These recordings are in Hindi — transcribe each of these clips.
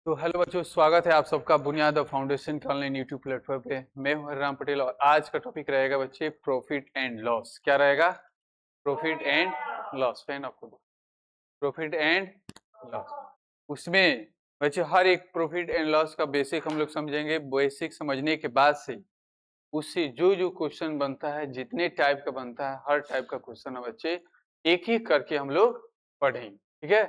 तो हेलो बच्चों, स्वागत है आप सबका बुनियाद और फाउंडेशन के ऑनलाइन यूट्यूब प्लेटफॉर्म पे। मैं हूं हरिराम पटेल और आज का टॉपिक रहेगा बच्चे प्रॉफिट एंड लॉस। क्या रहेगा? Profit and loss. फैन आपको प्रॉफिट एंड लॉस। उसमें बच्चे हर एक प्रॉफिट एंड लॉस का बेसिक हम लोग समझेंगे। बेसिक समझने के बाद से उससे जो जो क्वेश्चन बनता है, जितने टाइप का बनता है, हर टाइप का क्वेश्चन है बच्चे एक एक करके हम लोग पढ़ेंगे। ठीक है,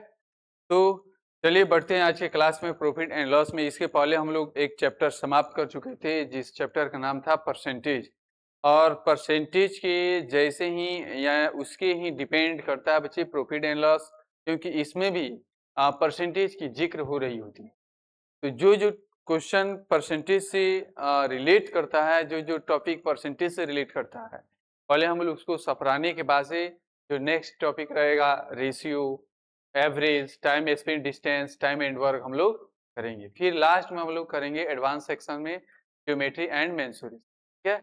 तो चलिए बढ़ते हैं आज के क्लास में प्रॉफिट एंड लॉस में। इसके पहले हम लोग एक चैप्टर समाप्त कर चुके थे जिस चैप्टर का नाम था परसेंटेज। और परसेंटेज के जैसे ही या उसके ही डिपेंड करता है बच्चे प्रॉफिट एंड लॉस, क्योंकि इसमें भी परसेंटेज की जिक्र हो रही होती है। तो जो जो क्वेश्चन परसेंटेज से रिलेट करता है, जो जो टॉपिक परसेंटेज से रिलेट करता है, पहले हम लोग उसको सपराने के बाद से जो नेक्स्ट टॉपिक रहेगा ratio, average, time spend distance, time and work हम लोग करेंगे। फिर लास्ट में हम लोग करेंगे एडवांस सेक्शन में ज्योमेट्री एंड मेंसुरेशन। ठीक है,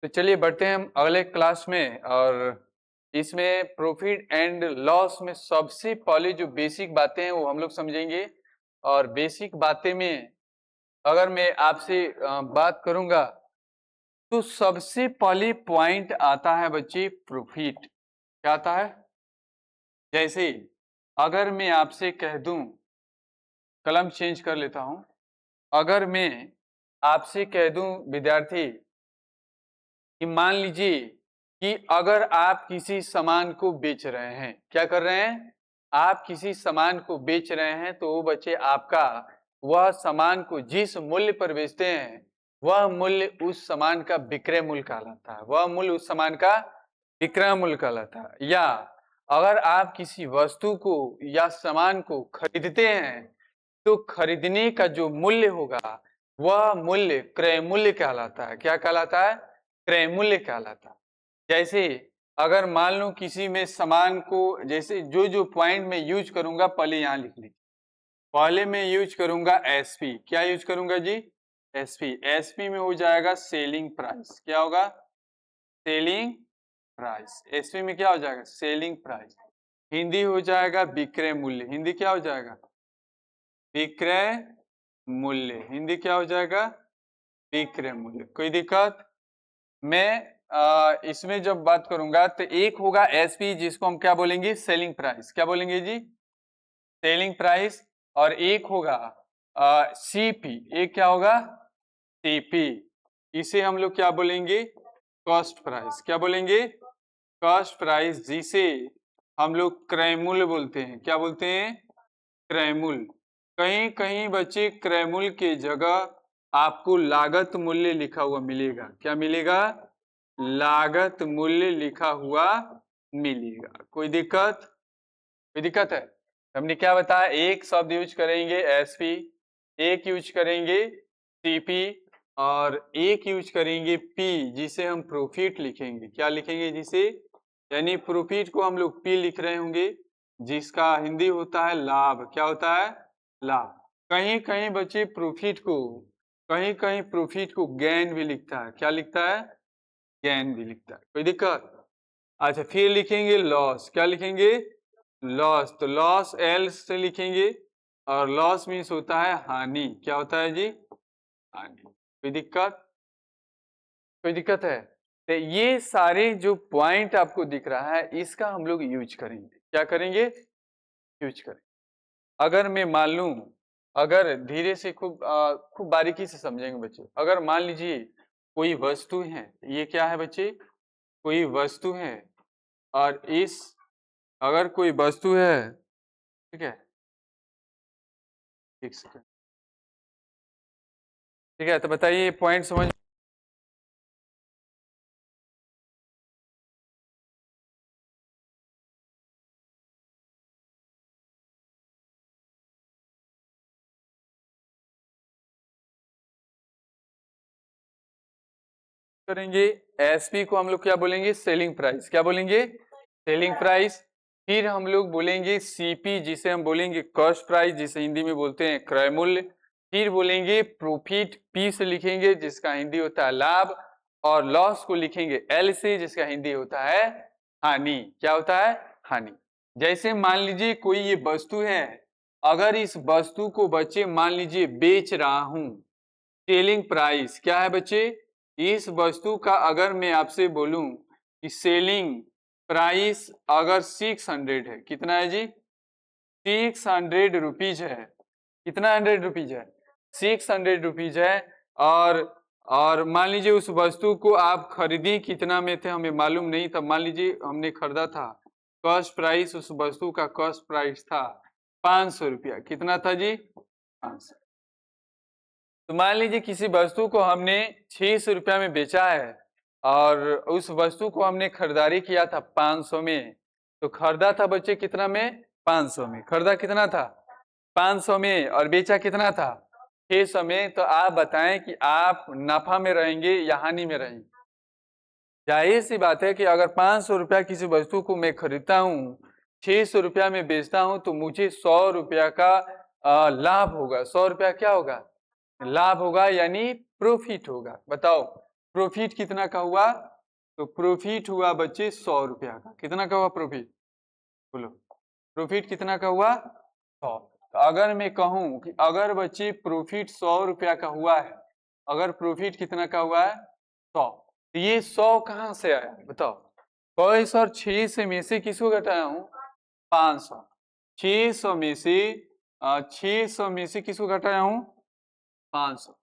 तो चलिए बढ़ते हैं हम अगले क्लास में। और इसमें प्रॉफिट एंड लॉस में सबसे पहले जो बेसिक बातें हैं वो हम लोग समझेंगे। और बेसिक बातें में अगर मैं आपसे बात करूंगा तो सबसे पहले पॉइंट आता है बच्चे प्रॉफिट। क्या आता है? जैसे अगर मैं आपसे कह दूं, कलम चेंज कर लेता हूं, अगर मैं आपसे कह दूं विद्यार्थी कि मान लीजिए कि अगर आप किसी सामान को बेच रहे हैं, क्या कर रहे हैं? आप किसी सामान को बेच रहे हैं, तो वो बच्चे आपका वह सामान को जिस मूल्य पर बेचते हैं वह मूल्य उस सामान का विक्रय मूल्य कहलाता है। वह मूल्य उस सामान का विक्रय मूल्य कहलाता है। या अगर आप किसी वस्तु को या सामान को खरीदते हैं तो खरीदने का जो मूल्य होगा वह मूल्य क्रय मूल्य कहलाता है। क्या कहलाता है? क्रय मूल्य कहलाता है। जैसे अगर मान लो किसी में सामान को, जैसे जो जो पॉइंट में यूज करूंगा पहले यहां लिख लीजिए। पहले मैं यूज करूंगा एसपी। क्या यूज करूंगा जी? एसपी। एसपी में हो जाएगा सेलिंग प्राइस। क्या होगा? Selling price. एसपी में क्या हो जाएगा? Selling price. हिंदी हो जाएगा विक्रय मूल्य। हिंदी क्या हो जाएगा? विक्रय मूल्य। हिंदी क्या हो जाएगा? विक्रय मूल्य। कोई दिक्कत? मैं इसमें जब बात करूंगा तो एक होगा एसपी जिसको हम क्या बोलेंगे? Selling price. क्या बोलेंगे जी? Selling price. और एक होगा सीपी। एक क्या होगा? सीपी। इसे हम लोग क्या बोलेंगे? Cost price. क्या बोलेंगे? कॉस्ट प्राइस, जिसे हम लोग क्रय मूल्य बोलते हैं। क्या बोलते हैं? क्रय मूल्य। कहीं कहीं बच्चे क्रय मूल्य के जगह आपको लागत मूल्य लिखा हुआ मिलेगा। क्या मिलेगा? लागत मूल्य लिखा हुआ मिलेगा। कोई दिक्कत? कोई दिक्कत है? हमने क्या बताया? एक शब्द यूज करेंगे एसपी, एक यूज करेंगे सीपी, और एक यूज करेंगे पी जिसे हम प्रॉफिट लिखेंगे। क्या लिखेंगे? जिसे, यानी प्रॉफिट को हम लोग पी लिख रहे होंगे जिसका हिंदी होता है लाभ। क्या होता है? लाभ। कहीं कहीं बच्चे प्रॉफिट को, कहीं कहीं प्रॉफिट को गेन भी लिखता है। क्या लिखता है? गेन भी लिखता है। कोई दिक्कत? अच्छा, फिर लिखेंगे लॉस। क्या लिखेंगे? लॉस। तो लॉस एल से लिखेंगे, और लॉस मीन्स होता है हानि। क्या होता है जी? हानि। कोई दिक्कत? कोई दिक्कत है? तो ये सारे जो पॉइंट आपको दिख रहा है इसका हम लोग यूज करेंगे। क्या करेंगे? यूज करेंगे। अगर मैं मान लूं, अगर धीरे से खूब बारीकी से समझेंगे बच्चे। अगर मान लीजिए कोई वस्तु है, ये क्या है बच्चे? कोई वस्तु है, और इस, अगर कोई वस्तु है, ठीक है, एक सेकंड, ठीक है, तो बताइए पॉइंट समझ करेंगे। एसपी को हम लोग क्या बोलेंगे? Selling price. क्या बोलेंगे? Selling price. फिर हम लोग बोलेंगे सीपी जिसे हम बोलेंगे कॉस्ट प्राइस, जिसे हिंदी में बोलते हैं क्रय मूल्य। फिर बोलेंगे प्रॉफिट, पी से लिखेंगे जिसका हिंदी होता है लाभ, और लॉस को लिखेंगे एल से जिसका हिंदी होता है हानि। क्या होता है? हानि। जैसे मान लीजिए कोई ये वस्तु है अगर इस वस्तु को बच्चे मान लीजिए बेच रहा हूं, सेलिंग प्राइस क्या है बच्चे, इस वस्तु का अगर मैं आपसे बोलूं कि सेलिंग प्राइस अगर 600 है, कितना है जी, 600 रुपीज है, कितना 100 रुपीज है, 600 रुपीज है। और मान लीजिए उस वस्तु को आप खरीदी कितना में थे हमें मालूम नहीं था, मान लीजिए हमने खरीदा था, कॉस्ट प्राइस उस वस्तु का कॉस्ट प्राइस था 500 रुपया, कितना था जी 500। तो मान लीजिए किसी वस्तु को हमने 600 रुपया में बेचा है और उस वस्तु को हमने खरीदारी किया था 500 में, तो खरीदा था बच्चे कितना में, 500 में, खरीदा कितना था 500 में और बेचा कितना था 600 में। तो आप बताएं कि आप नफा में रहेंगे या हानि में रहेंगे। जाहिर सी बात है कि अगर 500 रुपया किसी वस्तु को मैं खरीदता हूँ, 600 रुपया में बेचता हूँ, तो मुझे 100 रुपया का लाभ होगा। 100 रुपया क्या होगा, लाभ होगा, यानी प्रॉफिट होगा। बताओ प्रॉफिट कितना का हुआ, तो प्रॉफिट हुआ बच्चे 100 रुपया का। कितना का हुआ प्रॉफिट, बोलो प्रॉफिट कितना का हुआ 100। तो अगर मैं कहूं कि अगर बच्चे प्रॉफिट 100 रुपया का हुआ है, अगर प्रॉफिट कितना का हुआ है 100, तो ये 100 कहां से आया बताओ, कोई सर 600 में से किसको घटाया हूं 500, 600 में से 600 में से किसको घटाया हूं 500,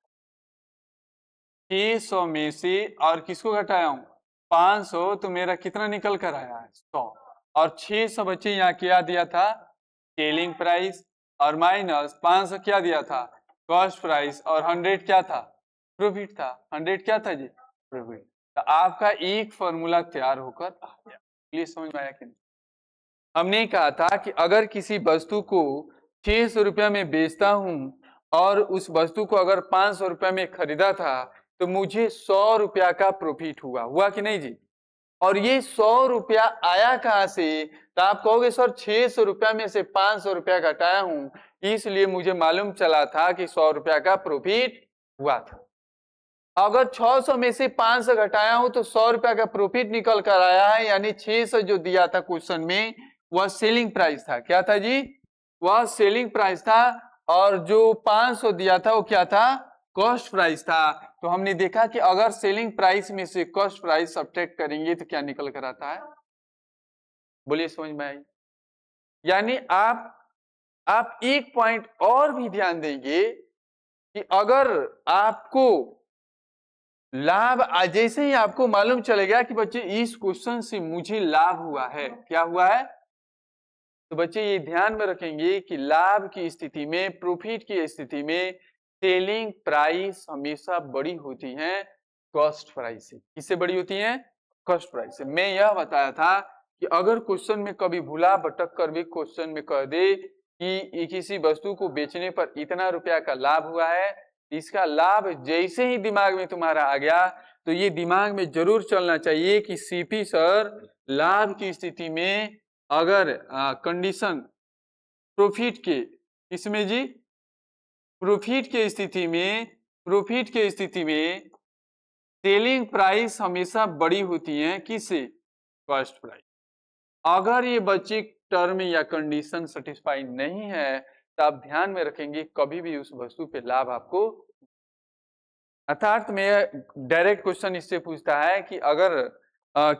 600 में से और किसको घटाया हूं 500, तो मेरा कितना निकल कर आया है 100। और 600 बच्चे यहाँ क्या दिया था सेलिंग प्राइस, और माइनस 500 क्या दिया था कॉस्ट प्राइस, और 100 क्या था प्रॉफिट था। 100 क्या था जी प्रॉफिट। तो आपका एक फॉर्मूला तैयार होकर आ गया। प्लीज समझ में आया कि नहीं। हमने कहा था कि अगर किसी वस्तु को 600 रुपया में बेचता हूं और उस वस्तु को अगर 500 रुपया में खरीदा था, तो मुझे 100 रुपया का प्रॉफिट हुआ, हुआ कि नहीं जी। और ये 100 रुपया आया कहां से, तो आप कहोगे सर 600 रुपया में से 500 रुपया घटाया हूं, इसलिए मुझे मालूम चला था कि 100 रुपया का प्रॉफिट हुआ था। अगर 600 में से 500 घटाया हूं तो 100 रुपया का प्रॉफिट निकल कर आया है, यानी 600 जो दिया था क्वेश्चन में वह सेलिंग प्राइस था। क्या था जी, वह सेलिंग प्राइस था, और जो 500 दिया था वो क्या था कॉस्ट प्राइस था। तो हमने देखा कि अगर सेलिंग प्राइस में से कॉस्ट प्राइस सब्ट्रैक्ट करेंगे तो क्या निकल कर आता है, बोलिए समझ में आई। यानी आप एक पॉइंट और भी ध्यान देंगे कि अगर आपको लाभ जैसे ही आपको मालूम चलेगा कि बच्चे इस क्वेश्चन से मुझे लाभ हुआ है, क्या हुआ है, तो बच्चे ये ध्यान में रखेंगे कि लाभ की स्थिति में, प्रॉफिट की स्थिति में सेलिंग प्राइस हमेशा बड़ी होती है कॉस्ट प्राइस से। किससे बड़ी होती है कॉस्ट प्राइस से। मैं यह बताया था कि अगर क्वेश्चन में कभी भूला भटक कर भी क्वेश्चन में कह दे कि किसी वस्तु को बेचने पर इतना रुपया का लाभ हुआ है, इसका लाभ जैसे ही दिमाग में तुम्हारा आ गया तो ये दिमाग में जरूर चलना चाहिए कि सीपी सर लाभ की स्थिति में अगर कंडीशन प्रॉफिट के, इसमें जी प्रॉफिट के स्थिति में सेलिंग प्राइस हमेशा बड़ी होती है किससे कॉस्ट प्राइस। अगर ये बच्चे टर्म या कंडीशन सेटिस्फाई नहीं है तो आप ध्यान में रखेंगे कभी भी उस वस्तु पे लाभ आपको, अर्थात मैं डायरेक्ट क्वेश्चन इससे पूछता है कि अगर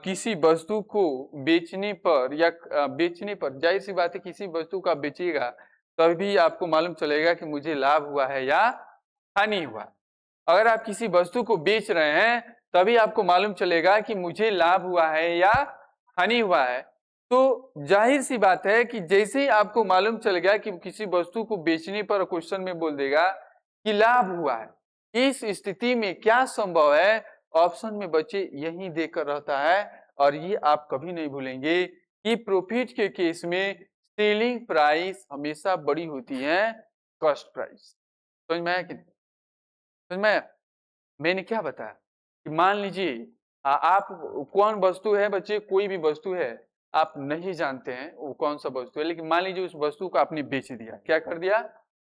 किसी वस्तु को बेचने पर या बेचने पर, जाहिर सी बात है किसी वस्तु का बेचिएगा तभी आपको मालूम चलेगा कि मुझे लाभ हुआ है या हानि हुआ। अगर आप किसी वस्तु को बेच रहे हैं तभी आपको मालूम चलेगा कि मुझे लाभ हुआ है या हानि हुआ है। तो जाहिर सी बात है कि जैसे ही आपको मालूम चल गया कि किसी वस्तु को बेचने पर क्वेश्चन में बोल देगा कि लाभ हुआ है, इस स्थिति में क्या संभव है, ऑप्शन में बच्चे यही देकर रहता है। और ये आप कभी नहीं भूलेंगे कि प्रॉफिट के केस में सेलिंग प्राइस हमेशा बड़ी होती है कॉस्ट प्राइस। समझ में आया कि नहीं, समझ में आया। मैंने क्या बताया कि मान लीजिए आप कौन वस्तु है बच्चे, कोई भी वस्तु है आप नहीं जानते हैं वो कौन सा वस्तु है, लेकिन मान लीजिए उस वस्तु को आपने बेच दिया, क्या कर दिया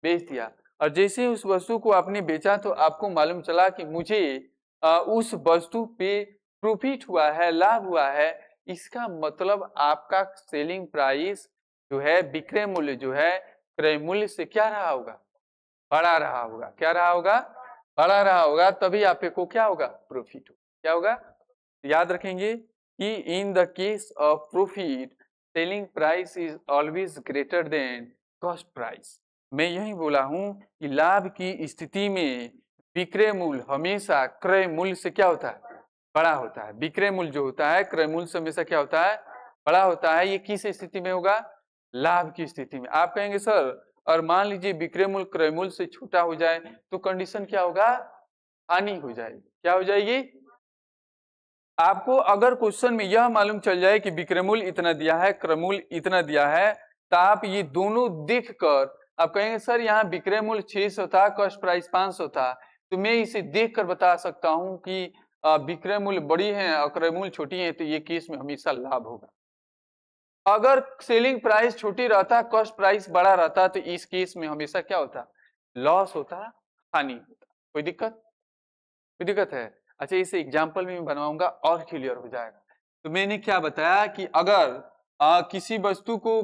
बेच दिया, और जैसे ही उस वस्तु को आपने बेचा तो आपको मालूम चला कि मुझे उस वस्तु पे प्रॉफिट हुआ है, लाभ हुआ है। इसका मतलब आपका सेलिंग प्राइस जो है, विक्रय मूल्य जो है क्रय मूल्य से क्या रहा होगा, बड़ा रहा होगा। क्या रहा होगा, बड़ा रहा होगा, तभी आपको क्या होगा, प्रॉफिट। क्या होगा, याद रखेंगे कि इन the case of profit selling price is always greater than cost price. मैं यही बोला हूं कि लाभ की स्थिति में विक्रय मूल्य हमेशा क्रय मूल्य से क्या होता है, बड़ा होता है। विक्रय मूल्य जो होता है क्रय मूल्य से हमेशा क्या होता है, बड़ा होता है। ये किस स्थिति में होगा, लाभ की स्थिति में। आप कहेंगे सर और मान लीजिए विक्रय मूल्य क्रय मूल्य से छोटा हो जाए तो कंडीशन क्या होगा, हानि हो जाएगी। क्या हो जाएगी, आपको अगर क्वेश्चन में यह मालूम चल जाए कि विक्रय मूल्य इतना दिया है, क्रय मूल्य इतना दिया है, तो आप ये दोनों देखकर आप कहेंगे सर यहाँ विक्रय मूल्य 600 था, कॉस्ट प्राइस 500 था, तो मैं इसे देखकर बता सकता हूं कि विक्रय मूल्य बड़ी है और क्रय मूल्य छोटी है, तो ये केस में हमेशा लाभ होगा। अगर सेलिंग प्राइस छोटी रहता, कॉस्ट प्राइस बड़ा रहता, तो इस केस में हमेशा क्या होता, लॉस होता, हानि होता। कोई दिक्कत है। अच्छा, इसे एग्जाम्पल में बनवाऊंगा और क्लियर हो जाएगा। तो मैंने क्या बताया कि अगर किसी वस्तु को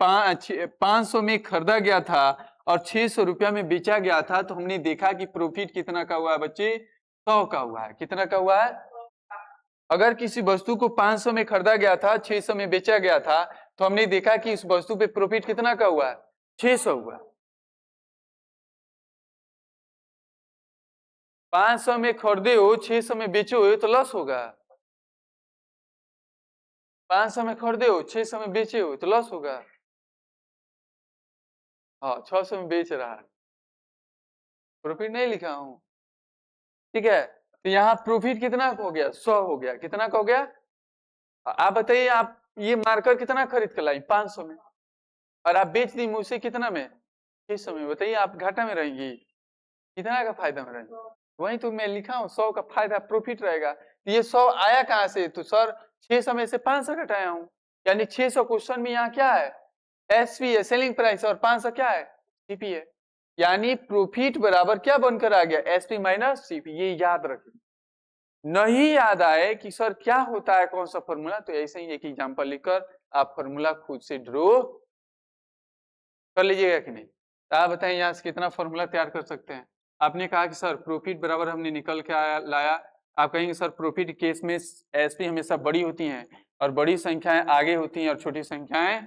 500 में खरीदा गया था और 600 रुपया में बेचा गया था, तो हमने देखा कि प्रॉफिट कितना का हुआ है बच्चे, 100 का हुआ है। कितना का हुआ है, अगर किसी वस्तु को 500 में खरीदा गया था, 600 में बेचा गया था, तो हमने देखा कि इस वस्तु पे प्रॉफिट कितना का हुआ है, 600 हुआ। 500 में खरीदे हो, 600 में बेचो हो तो लॉस होगा। 500 में खरीदे हो, 600 में बेचे हो तो लॉस होगा। हाँ, 600 में बेच रहा है, प्रॉफिट नहीं लिखा हूं, ठीक है। तो यहाँ प्रॉफिट कितना हो गया, 100 हो गया। कितना का हो गया, आप बताइए, आप ये मार्कर कितना खरीद कर लाई, 500 में, और आप बेच दी मुझसे कितना में, 600 में। बताइए आप घाटा में रहेंगी, कितना का फायदा में रहेंगे। वही तो मैं लिखा हूँ, 100 का फायदा प्रॉफिट रहेगा। ये 100 आया कहाँ से, तो सर 600 में से 500 घटाया हूँ, यानी 600 क्वेश्चन में यहाँ क्या है, एसपी है, सेलिंग प्राइस, और 500 क्या है, सीपी है। यानी प्रॉफिट बराबर क्या बनकर आ गया, एसपी माइनस सीपी। ये याद रखें। नहीं याद आए कि सर क्या होता है, कौन सा फॉर्मूला, तो ऐसे ही एक एग्जांपल लिखकर आप फॉर्मूला खुद से ड्रॉ कर लीजिएगा कि नहीं। तो आप बताएं यहाँ से कितना फॉर्मूला तैयार कर सकते हैं। आपने कहा कि सर प्रॉफिट बराबर हमने निकल के लाया। आप कहेंगे सर प्रॉफिट केस में एसपी हमेशा बड़ी होती हैं और बड़ी संख्याएं आगे होती हैं और छोटी संख्याएं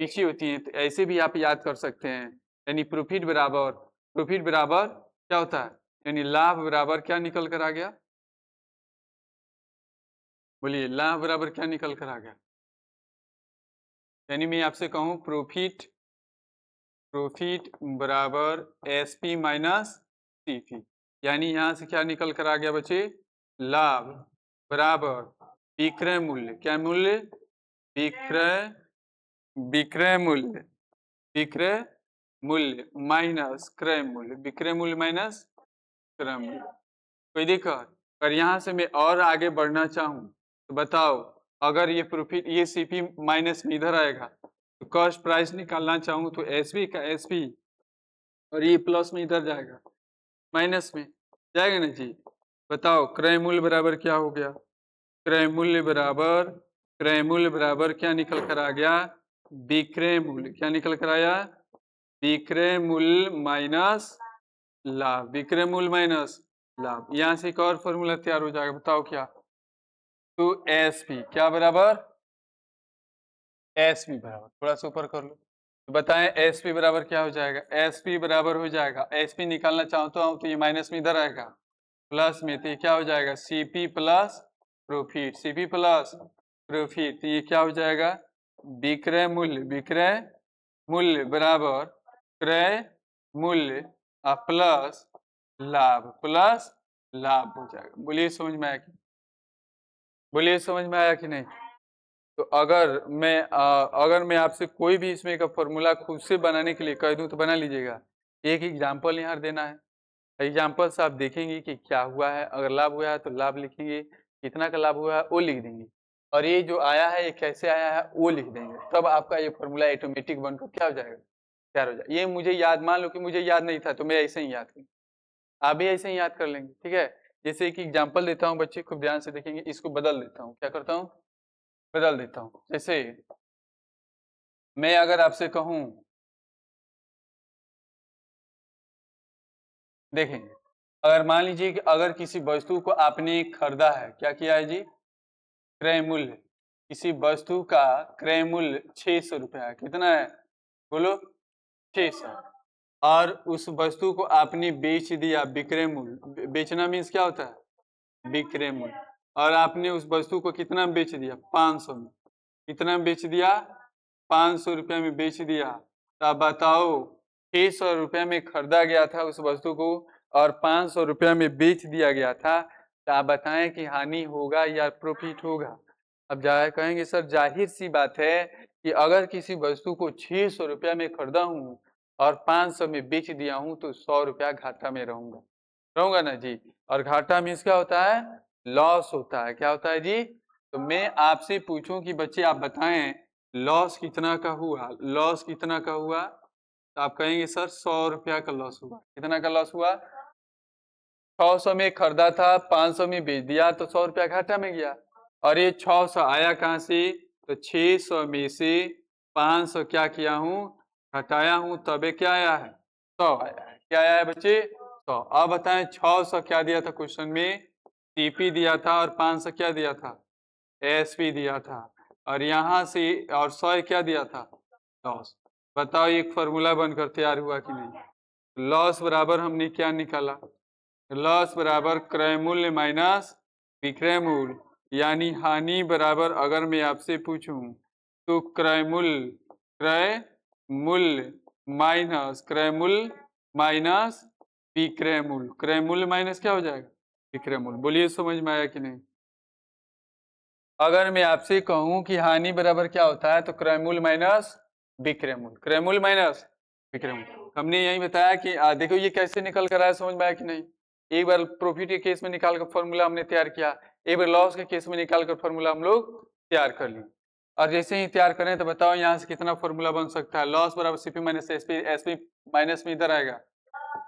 पीछे होती हैं। तो ऐसे भी आप याद कर सकते हैं। यानी प्रॉफिट बराबर क्या होता है, यानी लाभ बराबर क्या निकल कर आ गया, बोलिए लाभ बराबर क्या निकल कर आ गया। यानी मैं आपसे कहूं प्रॉफिट बराबर एसपी माइनस सीपी, यानी यहां से क्या निकल कर आ गया बच्चे, लाभ बराबर विक्रय मूल्य, क्या मूल्य, विक्रय मूल्य माइनस क्रय मूल्य, विक्रय मूल्य माइनस क्रय मूल्य। कोई दिक्कत। अगर यहां से मैं और आगे बढ़ना चाहूं तो बताओ, अगर ये प्रॉफिट, ये सीपी माइनस में इधर आएगा, तो कॉस्ट प्राइस निकालना चाहूं तो एसपी का एसपी, और ये प्लस में इधर जाएगा, माइनस में जाएगा ना जी। बताओ क्रय मूल्य बराबर क्या हो गया, क्रय मूल्य बराबर क्या निकल कर आ गया, विक्रय मूल्य। क्या निकल कर आया, विक्रय मूल्य माइनस लाभ, विक्रय मूल्य माइनस लाभ। यहां से एक और फॉर्मूला तैयार हो जाएगा, बताओ क्या, तो एसपी क्या बराबर, एसपी बराबर, थोड़ा सा ऊपर कर लो, तो बताएं एसपी बराबर क्या हो जाएगा, एसपी बराबर हो जाएगा, एसपी निकालना चाहता हूं तो ये माइनस में इधर आएगा, प्लस में, तो ये क्या हो जाएगा, CP plus profit, CP plus profit, तो ये क्या हो जाएगा, विक्रय मूल्य बराबर क्रय मूल्य प्लस लाभ हो जाएगा। बोलिए समझ में आया कि, बोलिए समझ में आया कि नहीं। तो अगर मैं आपसे कोई भी इसमें का फॉर्मूला खुद से बनाने के लिए कह दूं तो बना लीजिएगा। एक एग्जाम्पल यहाँ देना है, एग्जाम्पल से आप देखेंगे कि क्या हुआ है। अगर लाभ हुआ है तो लाभ लिखेंगे, कितना का लाभ हुआ है वो लिख देंगे, और ये जो आया है ये कैसे आया है वो लिख देंगे। तब आपका ये फॉर्मूला ऑटोमेटिक बनकर क्या हो जाएगा, तैयार हो जाएगा। ये मुझे याद, मान लो कि मुझे याद नहीं था तो मैं ऐसे ही याद करूँ, आप भी ऐसे ही याद कर लेंगे, ठीक है। जैसे एक एग्जाम्पल देता हूँ, बच्चे खूब ध्यान से देखेंगे, इसको बदल देता हूँ, क्या करता हूँ, बदल देता हूँ। जैसे मैं अगर आपसे कहूं देखेंगे, अगर मान लीजिए कि अगर किसी वस्तु को आपने खरीदा है, क्या किया है जी, क्रय मूल्य, किसी वस्तु का क्रय मूल्य 600 रुपया है, कितना है बोलो 600, और उस वस्तु को आपने बेच दिया विक्रय मूल्य, बेचना मीन्स क्या होता है विक्रय मूल्य, और आपने उस वस्तु को कितना में बेच दिया 500 में, कितना में बेच दिया 500 रुपये में बेच दिया। तो आप बताओ 600 रुपये में खरीदा गया था उस वस्तु को और 500 रुपये में बेच दिया गया था, तो आप बताएं कि हानि होगा या प्रॉफिट होगा। अब कहेंगे सर जाहिर सी बात है कि अगर किसी वस्तु को 600 रुपया में खरीदा हूँ और 500 में बेच दिया हूँ तो 100 रुपया घाटा में रहूंगा ना जी। और घाटा मीन्स क्या होता है लॉस होता है, क्या होता है जी। तो मैं आपसे पूछूं कि बच्चे आप बताएं लॉस कितना का हुआ, लॉस कितना का हुआ, तो आप कहेंगे सर 100 रुपया का लॉस हुआ। कितना का लॉस हुआ 600 में खरीदा था 500 में बेच दिया तो 100 रुपया घाटा में गया। और ये 600 आया कहाँ से, तो 600 में से 500 क्या किया हूँ घटाया हूँ, तबे क्या आया है 100 आया है। क्या आया है बच्चे 100। अब बताएं 600 क्या दिया था क्वेश्चन में, सीपी दिया था, और 500 क्या दिया था एसपी दिया था, और यहाँ से और 100 क्या दिया था लॉस। बताओ एक फॉर्मूला बनकर तैयार हुआ कि नहीं। लॉस बराबर हमने क्या निकाला, लॉस बराबर क्रय मूल्य माइनस विक्रय मूल्य, यानी हानि बराबर, अगर मैं आपसे पूछूं तो क्रय मूल्य माइनस क्रय मूल्य माइनस विक्रय मूल्य, क्रय मूल्य माइनस क्या हो जाएगा विक्रय मूल्य। बोलिए समझ में आया कि नहीं। अगर मैं आपसे कहूं कि हानि बराबर क्या होता है तो क्रय मूल्य माइनस विक्रय मूल्य, क्रय मूल्य माइनस विक्रय मूल्य। हमने यही बताया कि देखो ये कैसे निकल कर आया, समझ में आया कि नहीं। एक बार प्रॉफिट के केस में निकाल कर फॉर्मूला हमने तैयार किया, एक बार लॉस के केस में निकाल कर फॉर्मूला हम लोग तैयार कर लिए। और जैसे ही तैयार करें तो बताओ यहाँ से कितना फॉर्मूला बन सकता है। लॉस बराबर CP minus SP, SP minus में इधर आएगा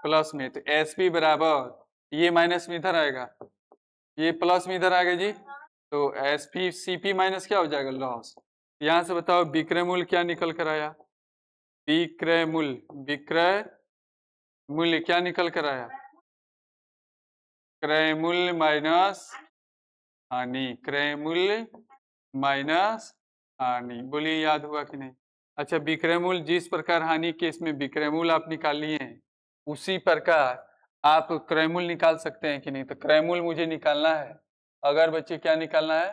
प्लस में, तो एसपी बराबर ये माइनस में इधर आएगा, ये प्लस में इधर आएगा जी। तो एसपी सीपी माइनस क्या हो जाएगा लॉस। यहाँ से बताओ विक्रय मूल्य क्या निकल कर आया, विक्रय मूल्य क्या निकल कर आया, क्रय मूल्य माइनस हानि, क्रय मूल्य माइनस हानि। बोलिए याद हुआ कि नहीं। अच्छा विक्रय मूल्य जिस प्रकार हानि केस में विक्रय मूल्य आप निकाल लिए हैं उसी प्रकार आप क्रय मूल्य निकाल सकते हैं कि नहीं। तो क्रय मूल्य मुझे निकालना है, अगर बच्चे क्या निकालना है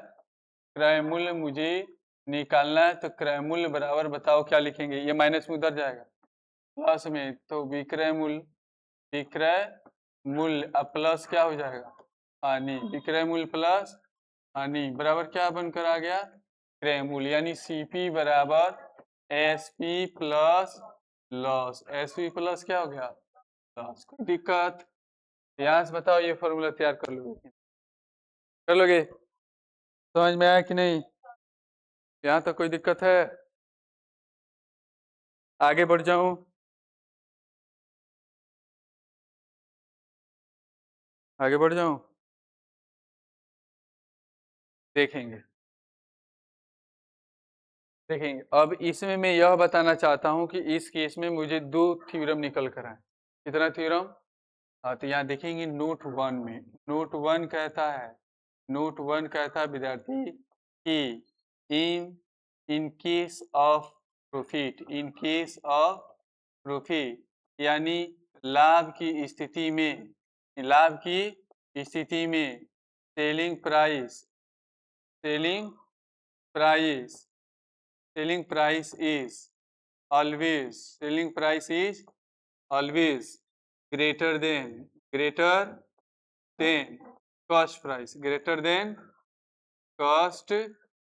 क्रय मूल्य मुझे निकालना है, तो क्रय मूल्य बराबर बताओ क्या लिखेंगे, ये माइनस में उधर जाएगा प्लस में, तो विक्रय मूल्य अब प्लस क्या हो जाएगा हानि, विक्रय मूल्य प्लस हानि बराबर क्या बनकर आ गया क्रय मूल्य, यानी सीपी बराबर SP plus loss, SP plus क्या हो गया लॉस। कोई दिक्कत, यहाँ से बताओ ये फॉर्मूला तैयार कर लोगे समझ में आया कि नहीं। यहाँ तक कोई दिक्कत है, आगे बढ़ जाऊं, आगे बढ़ जाऊं, देखेंगे देखेंगे। अब इसमें मैं यह बताना चाहता हूं कि इस केस में मुझे दो थ्योरम निकल कर आए। कितना थ्योरम, हाँ तो यहाँ देखेंगे नोट वन में, नोट वन कहता है, नोट वन कहता है विद्यार्थी कि in case of profit, in case of profit यानी लाभ की स्थिति में, लाभ की स्थिति में selling price, selling price, selling price is always, selling price is always greater than cost price, greater than cost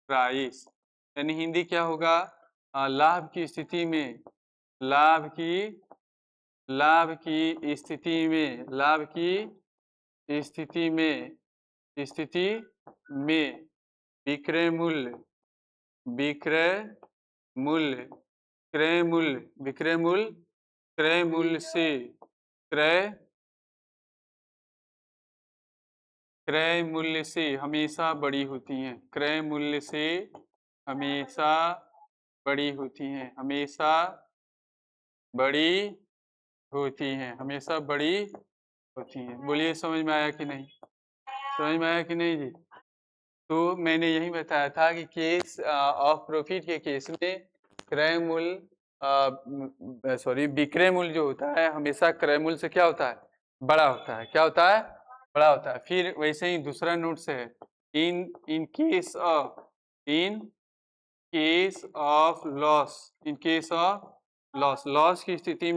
price. यानी हिंदी क्या होगा, लाभ की स्थिति में, लाभ की स्थिति में, लाभ की स्थिति में, स्थिति में विक्रय मूल्य, विक्रय मूल्य, क्रय मूल्य, विक्रय मूल्य क्रय मूल्य से, क्रय मूल्य से हमेशा बड़ी होती हैं, क्रय मूल्य से हमेशा बड़ी होती हैं, हमेशा बड़ी होती हैं, हमेशा बड़ी होती हैं। बोलिए समझ में आया कि नहीं? समझ में आया कि नहीं जी? तो मैंने यही बताया था कि केस ऑफ प्रॉफिट के केस में क्रय मूल्य विक्रय मूल्य जो होता है हमेशा क्रय मूल्य से क्या होता है? बड़ा होता है। क्या होता है? बड़ा होता है। फिर वैसे ही दूसरा नोट से है इन केस ऑफ लॉस की स्थिति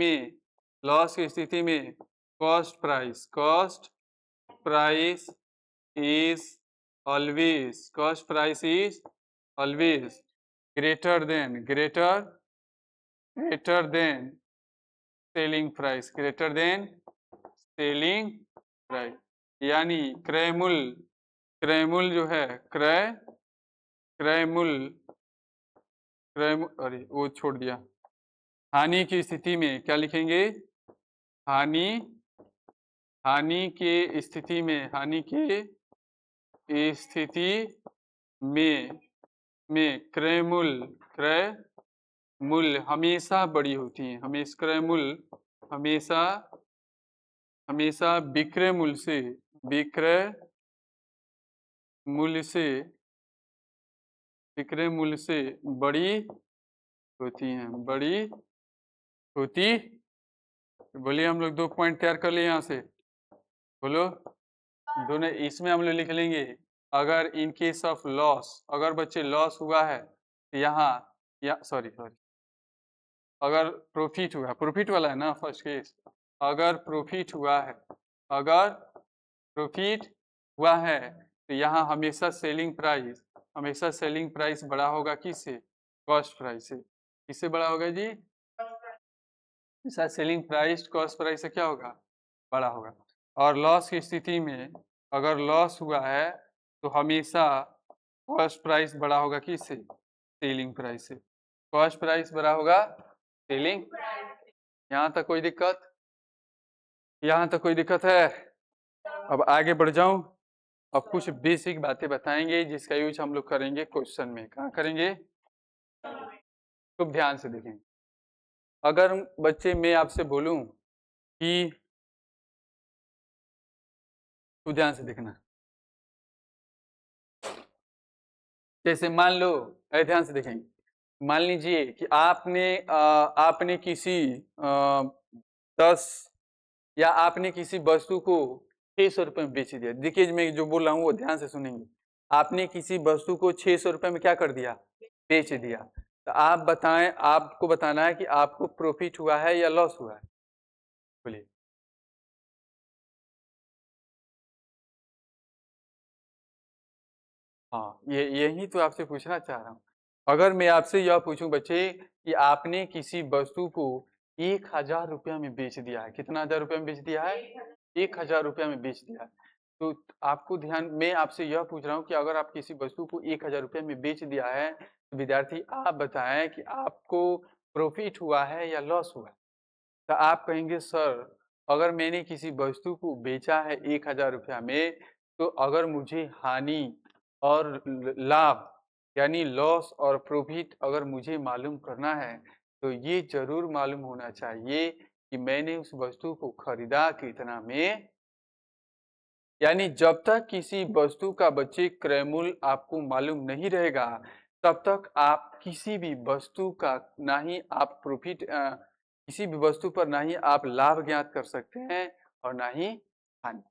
में cost price is always greater than selling price यानी क्रय मूल्य जो है अरे वो छोड़ दिया। हानि की स्थिति में क्या लिखेंगे? हानि की स्थिति में क्रय मूल्य हमेशा बड़ी होती है। क्रय मूल्य हमेशा विक्रय मूल्य से बड़ी होती। बोलिए हम लोग 2 पॉइंट तैयार कर लिए यहाँ से। बोलो दोनों इसमें हम लोग लिख लेंगे अगर इन केस ऑफ लॉस, अगर बच्चे लॉस हुआ है यहाँ सॉरी अगर प्रॉफिट वाला है ना फर्स्ट केस। अगर प्रॉफिट हुआ है तो यहाँ हमेशा सेलिंग प्राइस बड़ा होगा किससे? कॉस्ट प्राइस से। किससे बड़ा होगा जी? सेलिंग प्राइस कॉस्ट प्राइस से क्या होगा? बड़ा होगा। और लॉस की स्थिति में अगर लॉस हुआ है तो हमेशा कॉस्ट प्राइस बड़ा होगा किससे? सेलिंग प्राइस से। कॉस्ट प्राइस बड़ा होगा सेलिंग। यहाँ तक कोई दिक्कत है? अब आगे बढ़ जाऊं। अब कुछ बेसिक बातें बताएंगे जिसका यूज हम लोग करेंगे क्वेश्चन में। कहाँ करेंगे? तो ध्यान से देखें। अगर बच्चे मैं आपसे बोलूं कि तो ध्यान से देखना। जैसे मान लो, ध्यान से देखेंगे, मान लीजिए कि आपने किसी 10 या आपने किसी वस्तु को 600 रुपए में बेच दिया। देखिए मैं जो बोल रहा हूँ वो ध्यान से सुनेंगे। आपने किसी वस्तु को 600 रुपए में क्या कर दिया? बेच दिया। तो आप बताएं, आपको बताना है कि आपको प्रॉफिट हुआ है या लॉस हुआ है? बोलिए। हाँ, यही तो आपसे पूछना चाह रहा हूँ। अगर मैं आपसे यह पूछूं बच्चे कि आपने किसी वस्तु को 1000 रुपया में बेच दिया है। कितना 1000 रुपया में बेच दिया है? 1000 रुपया में बेच दिया है। तो आपको मैं आपसे यह पूछ रहा हूँ कि अगर आप किसी वस्तु को 1000 रुपया में बेच दिया है तो विद्यार्थी आप बताएं कि आपको प्रॉफिट हुआ है या लॉस हुआ है? तो आप कहेंगे सर अगर मैंने किसी वस्तु को बेचा है 1000 रुपया में तो अगर मुझे हानि और लाभ यानी लॉस और प्रॉफिट अगर मुझे मालूम करना है तो ये जरूर मालूम होना चाहिए कि मैंने उस वस्तु को खरीदा कितना में। यानी जब तक किसी वस्तु का बच्चे क्रय मूल्य आपको मालूम नहीं रहेगा तब तक आप किसी भी वस्तु का ना ही आप किसी भी वस्तु पर ना ही आप लाभ ज्ञात कर सकते हैं और ना ही हानि।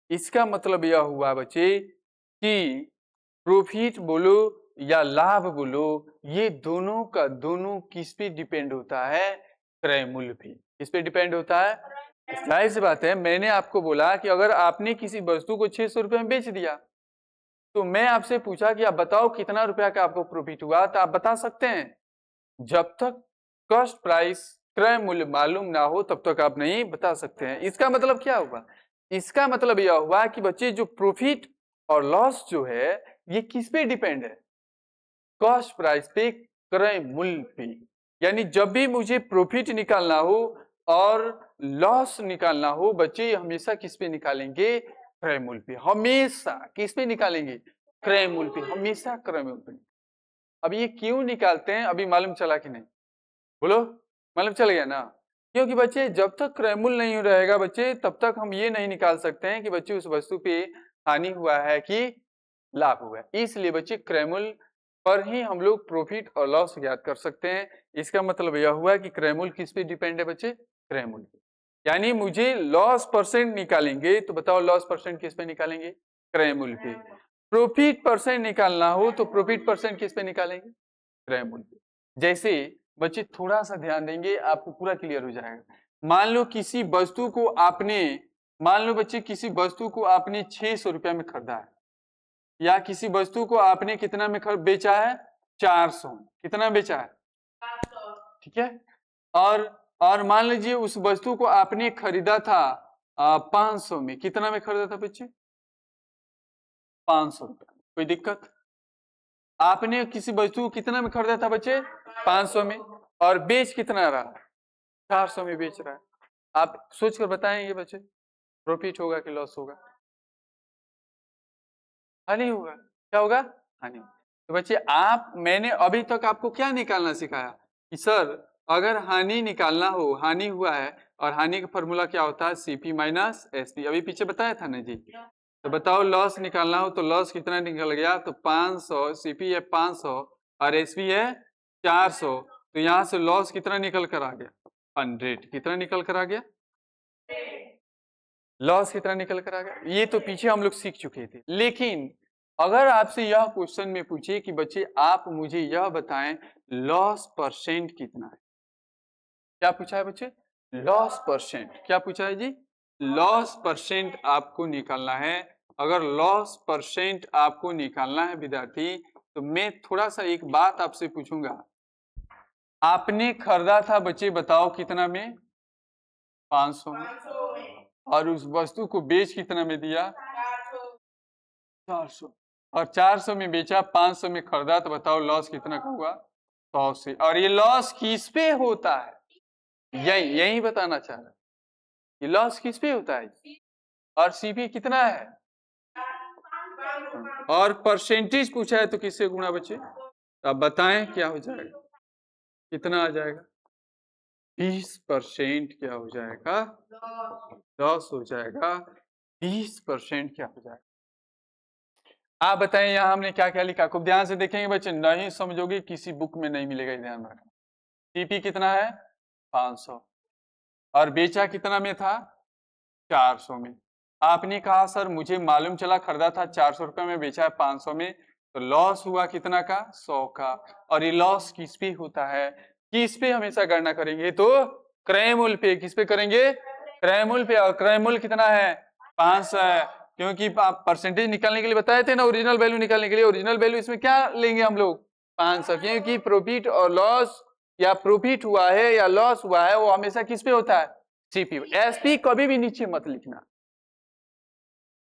इसका मतलब यह हुआ बच्चे कि प्रॉफिट बोलो या लाभ बोलो ये दोनों का दोनों किस पे डिपेंड होता है? क्रय मूल्य पे। किस पे डिपेंड होता है? जाहिर सी बात है, मैंने आपको बोला कि अगर आपने किसी वस्तु को 600 रुपए में बेच दिया तो मैं आपसे पूछा कि आप बताओ कितना रुपया का आपको प्रॉफिट हुआ, तो आप बता सकते हैं। जब तक कॉस्ट प्राइस क्रय मूल्य मालूम ना हो तब तक आप नहीं बता सकते हैं। इसका मतलब क्या हुआ? इसका मतलब यह हुआ कि बच्चे जो प्रॉफिट और लॉस जो है ये किस पे डिपेंड है? कॉस्ट प्राइस पे, क्रय मूल्य पे। यानी जब भी मुझे प्रॉफिट निकालना हो और लॉस निकालना हो बच्चे हमेशा किस पे निकालेंगे? क्रय मूल्य पे। हमेशा किस पे निकालेंगे? क्रय मूल्य पे। हमेशा क्रय मूल्य पे। अब ये क्यों निकालते हैं अभी मालूम चला कि नहीं? बोलो, मालूम चल गया ना? क्योंकि बच्चे जब तक क्रयमूल्य नहीं रहेगा बच्चे तब तक हम ये नहीं निकाल सकते हैं कि बच्चे उस वस्तु पे हानि हुआ है कि लाभ हुआ है। इसलिए बच्चे क्रयमूल्य पर ही हम लोग प्रॉफिट और लॉस ज्ञात कर सकते हैं। इसका मतलब यह हुआ कि क्रयमूल्य किस पे डिपेंड है बच्चे? क्रयमूल्य पे। यानी मुझे लॉस परसेंट निकालेंगे तो बताओ लॉस परसेंट किस पे निकालेंगे? क्रयमूल्य पे। प्रॉफिट परसेंट निकालना हो तो प्रॉफिट परसेंट किस पे निकालेंगे? क्रयमूल्य पे। जैसे बच्चे थोड़ा सा ध्यान देंगे आपको पूरा क्लियर हो जाएगा। मान लो किसी वस्तु को आपने बच्चे किसी वस्तु को आपने 600 रुपया में खरीदा है, या किसी वस्तु को आपने कितना में बेचा है? 400। कितना बेचा है? 400। ठीक है। और मान लीजिए उस वस्तु को आपने खरीदा था 500 में। कितना में खरीदा था बच्चे? 500 रुपया। कोई दिक्कत? आपने किसी वस्तु को कितना में खरीदा था बच्चे? 500 में। और बेच कितना रहा? 400 में बेच रहा है। आप सोचकर बताएंगे बच्चे प्रॉफिट होगा कि लॉस होगा? हानि होगा। क्या होगा? हानि। तो बच्चे मैंने अभी तक आपको क्या निकालना सिखाया कि सर अगर हानि निकालना हो, हानि हुआ है और हानि का फॉर्मूला क्या होता है? CP minus SP. अभी पीछे बताया था ना जी। तो बताओ लॉस निकालना हो तो लॉस कितना निकल गया? तो 500, सीपी है 500 और एसपी है 400। तो यहां से लॉस कितना निकल कर आ गया? 100। कितना निकल कर आ गया? लॉस कितना निकल कर आ गया? ये तो पीछे हम लोग सीख चुके थे। लेकिन अगर आपसे यह क्वेश्चन में पूछे कि बच्चे आप मुझे यह बताएं लॉस परसेंट कितना है? क्या पूछा है बच्चे? Loss percent. क्या पूछा है जी? लॉस परसेंट आपको निकालना है। अगर लॉस परसेंट आपको निकालना है विद्यार्थी, तो मैं थोड़ा सा एक बात आपसे पूछूंगा। आपने खरीदा था बच्चे बताओ कितना में? 500 में। और उस वस्तु को बेच कितना में दिया? 400। और 400 में बेचा, 500 में खरीदा, तो बताओ लॉस कितना का हुआ? 100 से। और ये लॉस किस पे होता है? यही बताना चाह रहा है। ये लॉस किस पे होता है? और सीपी कितना है? और परसेंटेज पूछा है तो किससे गुणा बच्चे? अब बताएं क्या हो जाएगा? कितना आ जाएगा? 20% क्या हो जाएगा? लॉस हो जाएगा। 20% क्या हो जाएगा? आप बताएं यहाँ हमने क्या क्या लिखा? खूब ध्यान से देखेंगे बच्चे, नहीं समझोगे किसी बुक में नहीं मिलेगा, ध्यान रखना। सीपी कितना है? 500। और बेचा कितना में था? 400 में। आपने कहा सर मुझे मालूम चला खरीदा था 400 रुपए में, बेचा है 500 में, तो लॉस हुआ कितना का? 100 का। और ये लॉस किस पे होता है? किस पे हमेशा गणना करेंगे? तो क्रय मूल्य पे। किस पे करेंगे? क्रय मूल्य पे। और क्रय मूल्य कितना है? 500 है। क्योंकि आप परसेंटेज निकालने के लिए बताए थे ना, ओरिजिनल वैल्यू निकालने के लिए। ओरिजिनल वैल्यू इसमें क्या लेंगे हम लोग? 500। क्योंकि प्रॉफिट और लॉस, या प्रॉफिट हुआ है या लॉस हुआ है, वो हमेशा किस पे होता है? सीपी। एसपी कभी भी नीचे मत लिखना।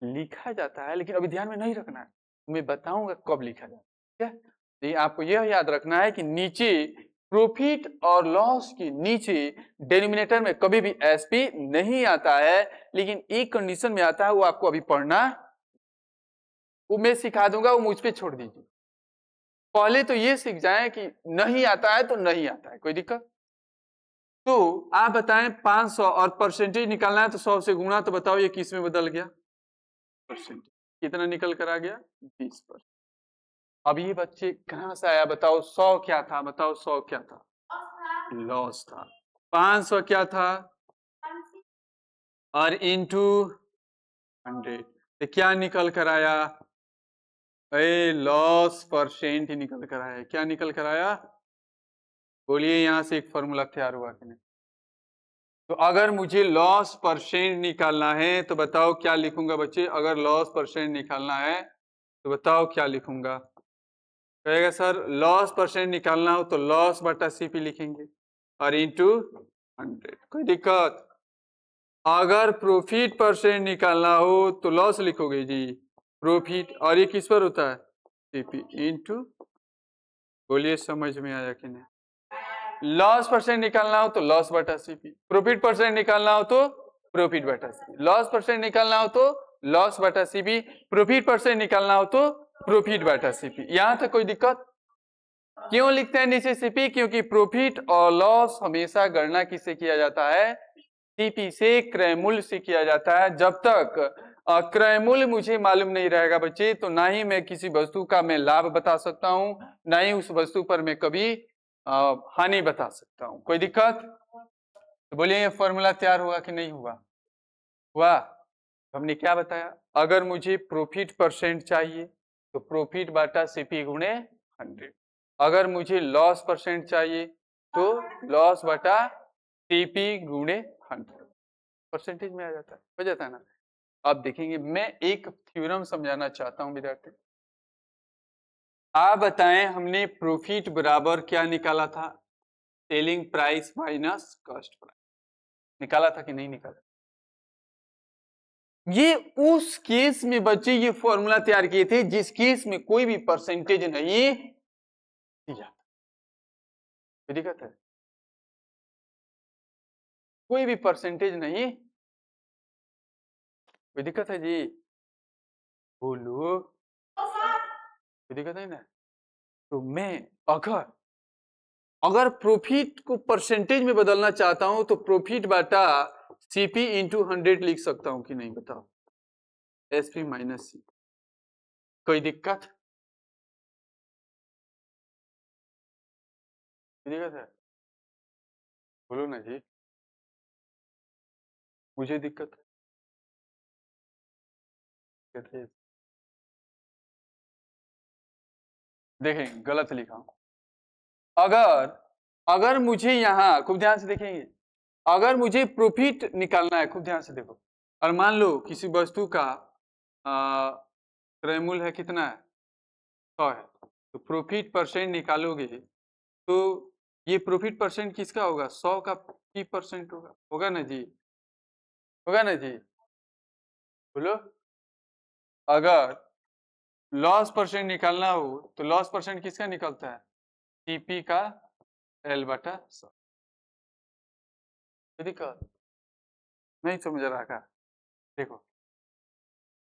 लिखा जाता है लेकिन अभी ध्यान में नहीं रखना है, मैं बताऊंगा कब लिखा जाता है। ठीक है, तो आपको यह याद रखना है कि नीचे प्रॉफिट और लॉस के नीचे डिनोमिनेटर में कभी भी एसपी नहीं आता है, लेकिन एक कंडीशन में आता है, वो आपको अभी पढ़ना, वो मैं सिखा दूंगा, वो मुझ पे छोड़ दीजिए। पहले तो ये सीख जाए कि नहीं आता है तो नहीं आता है, कोई दिक्कत? तो आप बताएं 500 और परसेंटेज निकालना है तो 100 से गुणा, तो बताओ ये किस में बदल गया? परसेंट। कितना निकल कर आ गया? 20%। अब ये बच्चे कहां से आया बताओ? 100 क्या था? बताओ 100 क्या था? लॉस था। 500 क्या था? और इंटू 100 तो क्या निकल कर आया? लॉस परसेंट ही निकल कर आया। क्या निकल कर आया? बोलिए, यहां से एक फॉर्मूला तैयार हुआ कि नहीं? तो अगर मुझे लॉस परसेंट निकालना है तो बताओ क्या लिखूंगा बच्चे? अगर लॉस परसेंट निकालना है तो बताओ क्या लिखूंगा? कहेगा सर लॉस परसेंट निकालना हो तो लॉस बटा सीपी लिखेंगे और इंटू 100। कोई दिक्कत? अगर प्रॉफिट परसेंट निकालना हो तो लॉस लिखोगे जी, प्रॉफिट, और ये किस पर होता है? CP into. बोलिए समझ में आया कि नहीं? लॉस परसेंट निकालना हो तो लॉस बटा सीपी, प्रॉफिट परसेंट निकालना हो तो प्रॉफिट बटा सीपी, लॉस परसेंट निकालना हो तो लॉस बटा सीपी, प्रॉफिट परसेंट निकालना हो तो प्रॉफिट बटा सीपी। यहां तक कोई दिक्कत? क्यों लिखते हैं नीचे सीपी? क्योंकि प्रॉफिट और लॉस हमेशा गणना किससे किया जाता है? सीपी से, क्रय मूल्य से किया जाता है। जब तक क्रय मूल्य मुझे मालूम नहीं रहेगा बच्चे, तो ना ही मैं किसी वस्तु का मैं लाभ बता सकता हूं, ना ही उस वस्तु पर मैं कभी हानि बता सकता हूं। कोई दिक्कत? तो बोलिए ये फॉर्मूला तैयार हुआ कि नहीं हुआ? हुआ। हमने क्या बताया? अगर मुझे प्रॉफिट परसेंट चाहिए तो प्रॉफिट बाटा सीपी गुणे 100। अगर मुझे लॉस परसेंट चाहिए तो लॉस बटा सीपी गुणे 100। परसेंटेज में आ जाता है, हो जाता है ना। आप देखेंगे, मैं एक थ्योरम समझाना चाहता हूं विद्यार्थी। आप बताएं, हमने प्रॉफिट बराबर क्या निकाला था? Selling price minus cost price. निकाला था कि नहीं निकाला? ये उस केस में बच्चे ये फॉर्मूला तैयार किए थे जिस केस में कोई भी परसेंटेज नहीं दिया। कोई दिक्कत है? कोई भी परसेंटेज नहीं। कोई दिक्कत है जी? बोलो। कोई दिक्कत है ना? तो मैं अगर अगर प्रॉफिट को परसेंटेज में बदलना चाहता हूं तो प्रॉफिट बाटा सीपी इंटू 100 लिख सकता हूं कि नहीं? बताओ। एसपी माइनस सी। कोई दिक्कत? कोई दिक्कत है? बोलो ना जी। मुझे दिक्कत है। देखें, गलत लिखा हूं। अगर अगर मुझे यहां खूब ध्यान से देखेंगे, अगर मुझे प्रॉफिट निकालना है, खूब ध्यान से देखो, और मान लो किसी वस्तु का क्रय मूल्य है कितना है? 100 है। तो प्रॉफिट परसेंट निकालोगे तो ये प्रॉफिट परसेंट किसका होगा? 100 का पी परसेंट होगा। होगा ना जी? होगा ना जी? बोलो। अगर लॉस परसेंट निकालना हो तो लॉस परसेंट किसका निकलता है? सीपी का एल बटा 100। दिक्कत नहीं समझ रहा का? देखो,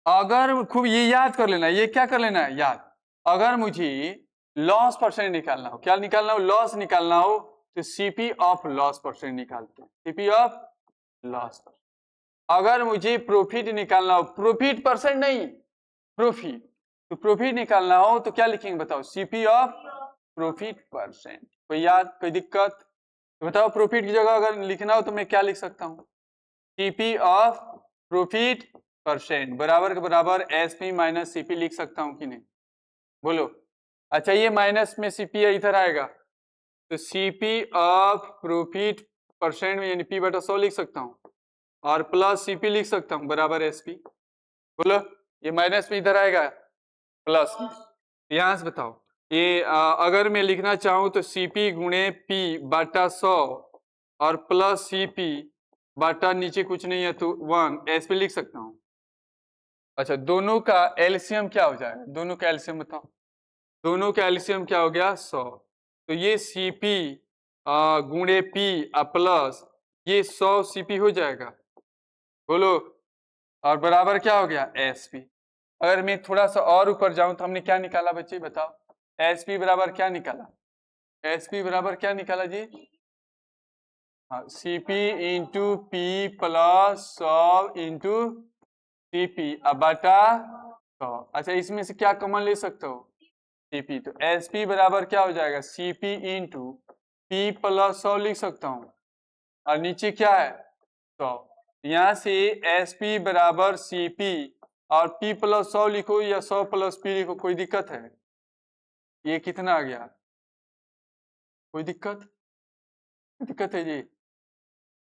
अगर खूब ये याद कर लेना, ये क्या कर लेना है याद। अगर मुझे लॉस परसेंट निकालना हो, क्या निकालना हो? लॉस निकालना हो, तो सीपी ऑफ लॉस परसेंट निकालते हैं। CP of loss percent. अगर मुझे प्रॉफिट निकालना हो, प्रॉफिट परसेंट नहीं, प्रॉफिट, तो प्रॉफिट निकालना हो तो क्या लिखेंगे बताओ? CP of profit percent. कोई याद? कोई दिक्कत? तो बताओ, प्रॉफिट की जगह अगर लिखना हो तो मैं क्या लिख सकता हूं? सीपी ऑफ प्रॉफिट परसेंट बराबर के बराबर एसपी माइनस सीपी लिख सकता हूं कि नहीं? बोलो। अच्छा, ये माइनस में सीपी इधर आएगा तो सीपी ऑफ प्रॉफिट परसेंट में यानी पी बटा 100 लिख सकता हूं, और प्लस सीपी लिख सकता हूं बराबर एसपी। बोलो, ये माइनस में इधर आएगा प्लस। यहां से बताओ, ये अगर मैं लिखना चाहूं तो सीपी गुणे पी बटा 100 और प्लस सीपी बटा नीचे कुछ नहीं है तो 1 एसपी लिख सकता हूं। अच्छा, दोनों का एलसीएम क्या हो जाएगा? दोनों का एलसीएम बताओ। दोनों का एलसीएम क्या हो गया? 100। तो ये सीपी गुणे पी प्लस ये 100 सीपी हो जाएगा। बोलो। और बराबर क्या हो गया? एसपी। अगर मैं थोड़ा सा और ऊपर जाऊं तो हमने क्या निकाला बच्चे बताओ? एसपी बराबर क्या निकाला? एसपी बराबर क्या निकाला जी? हाँ, CP into P plus 100 into CP अब बटा 100। अच्छा, इसमें से क्या कॉमन ले सकते हो? सीपी। तो एसपी बराबर क्या हो जाएगा? सीपी इंटू पी प्लस 100 लिख सकता हूँ, और नीचे क्या है? 100। यहाँ से एसपी बराबर सीपी और पी प्लस 100 लिखो या 100 प्लस पी लिखो, कोई दिक्कत है? ये कितना आ गया? कोई दिक्कत? दिक्कत है जी?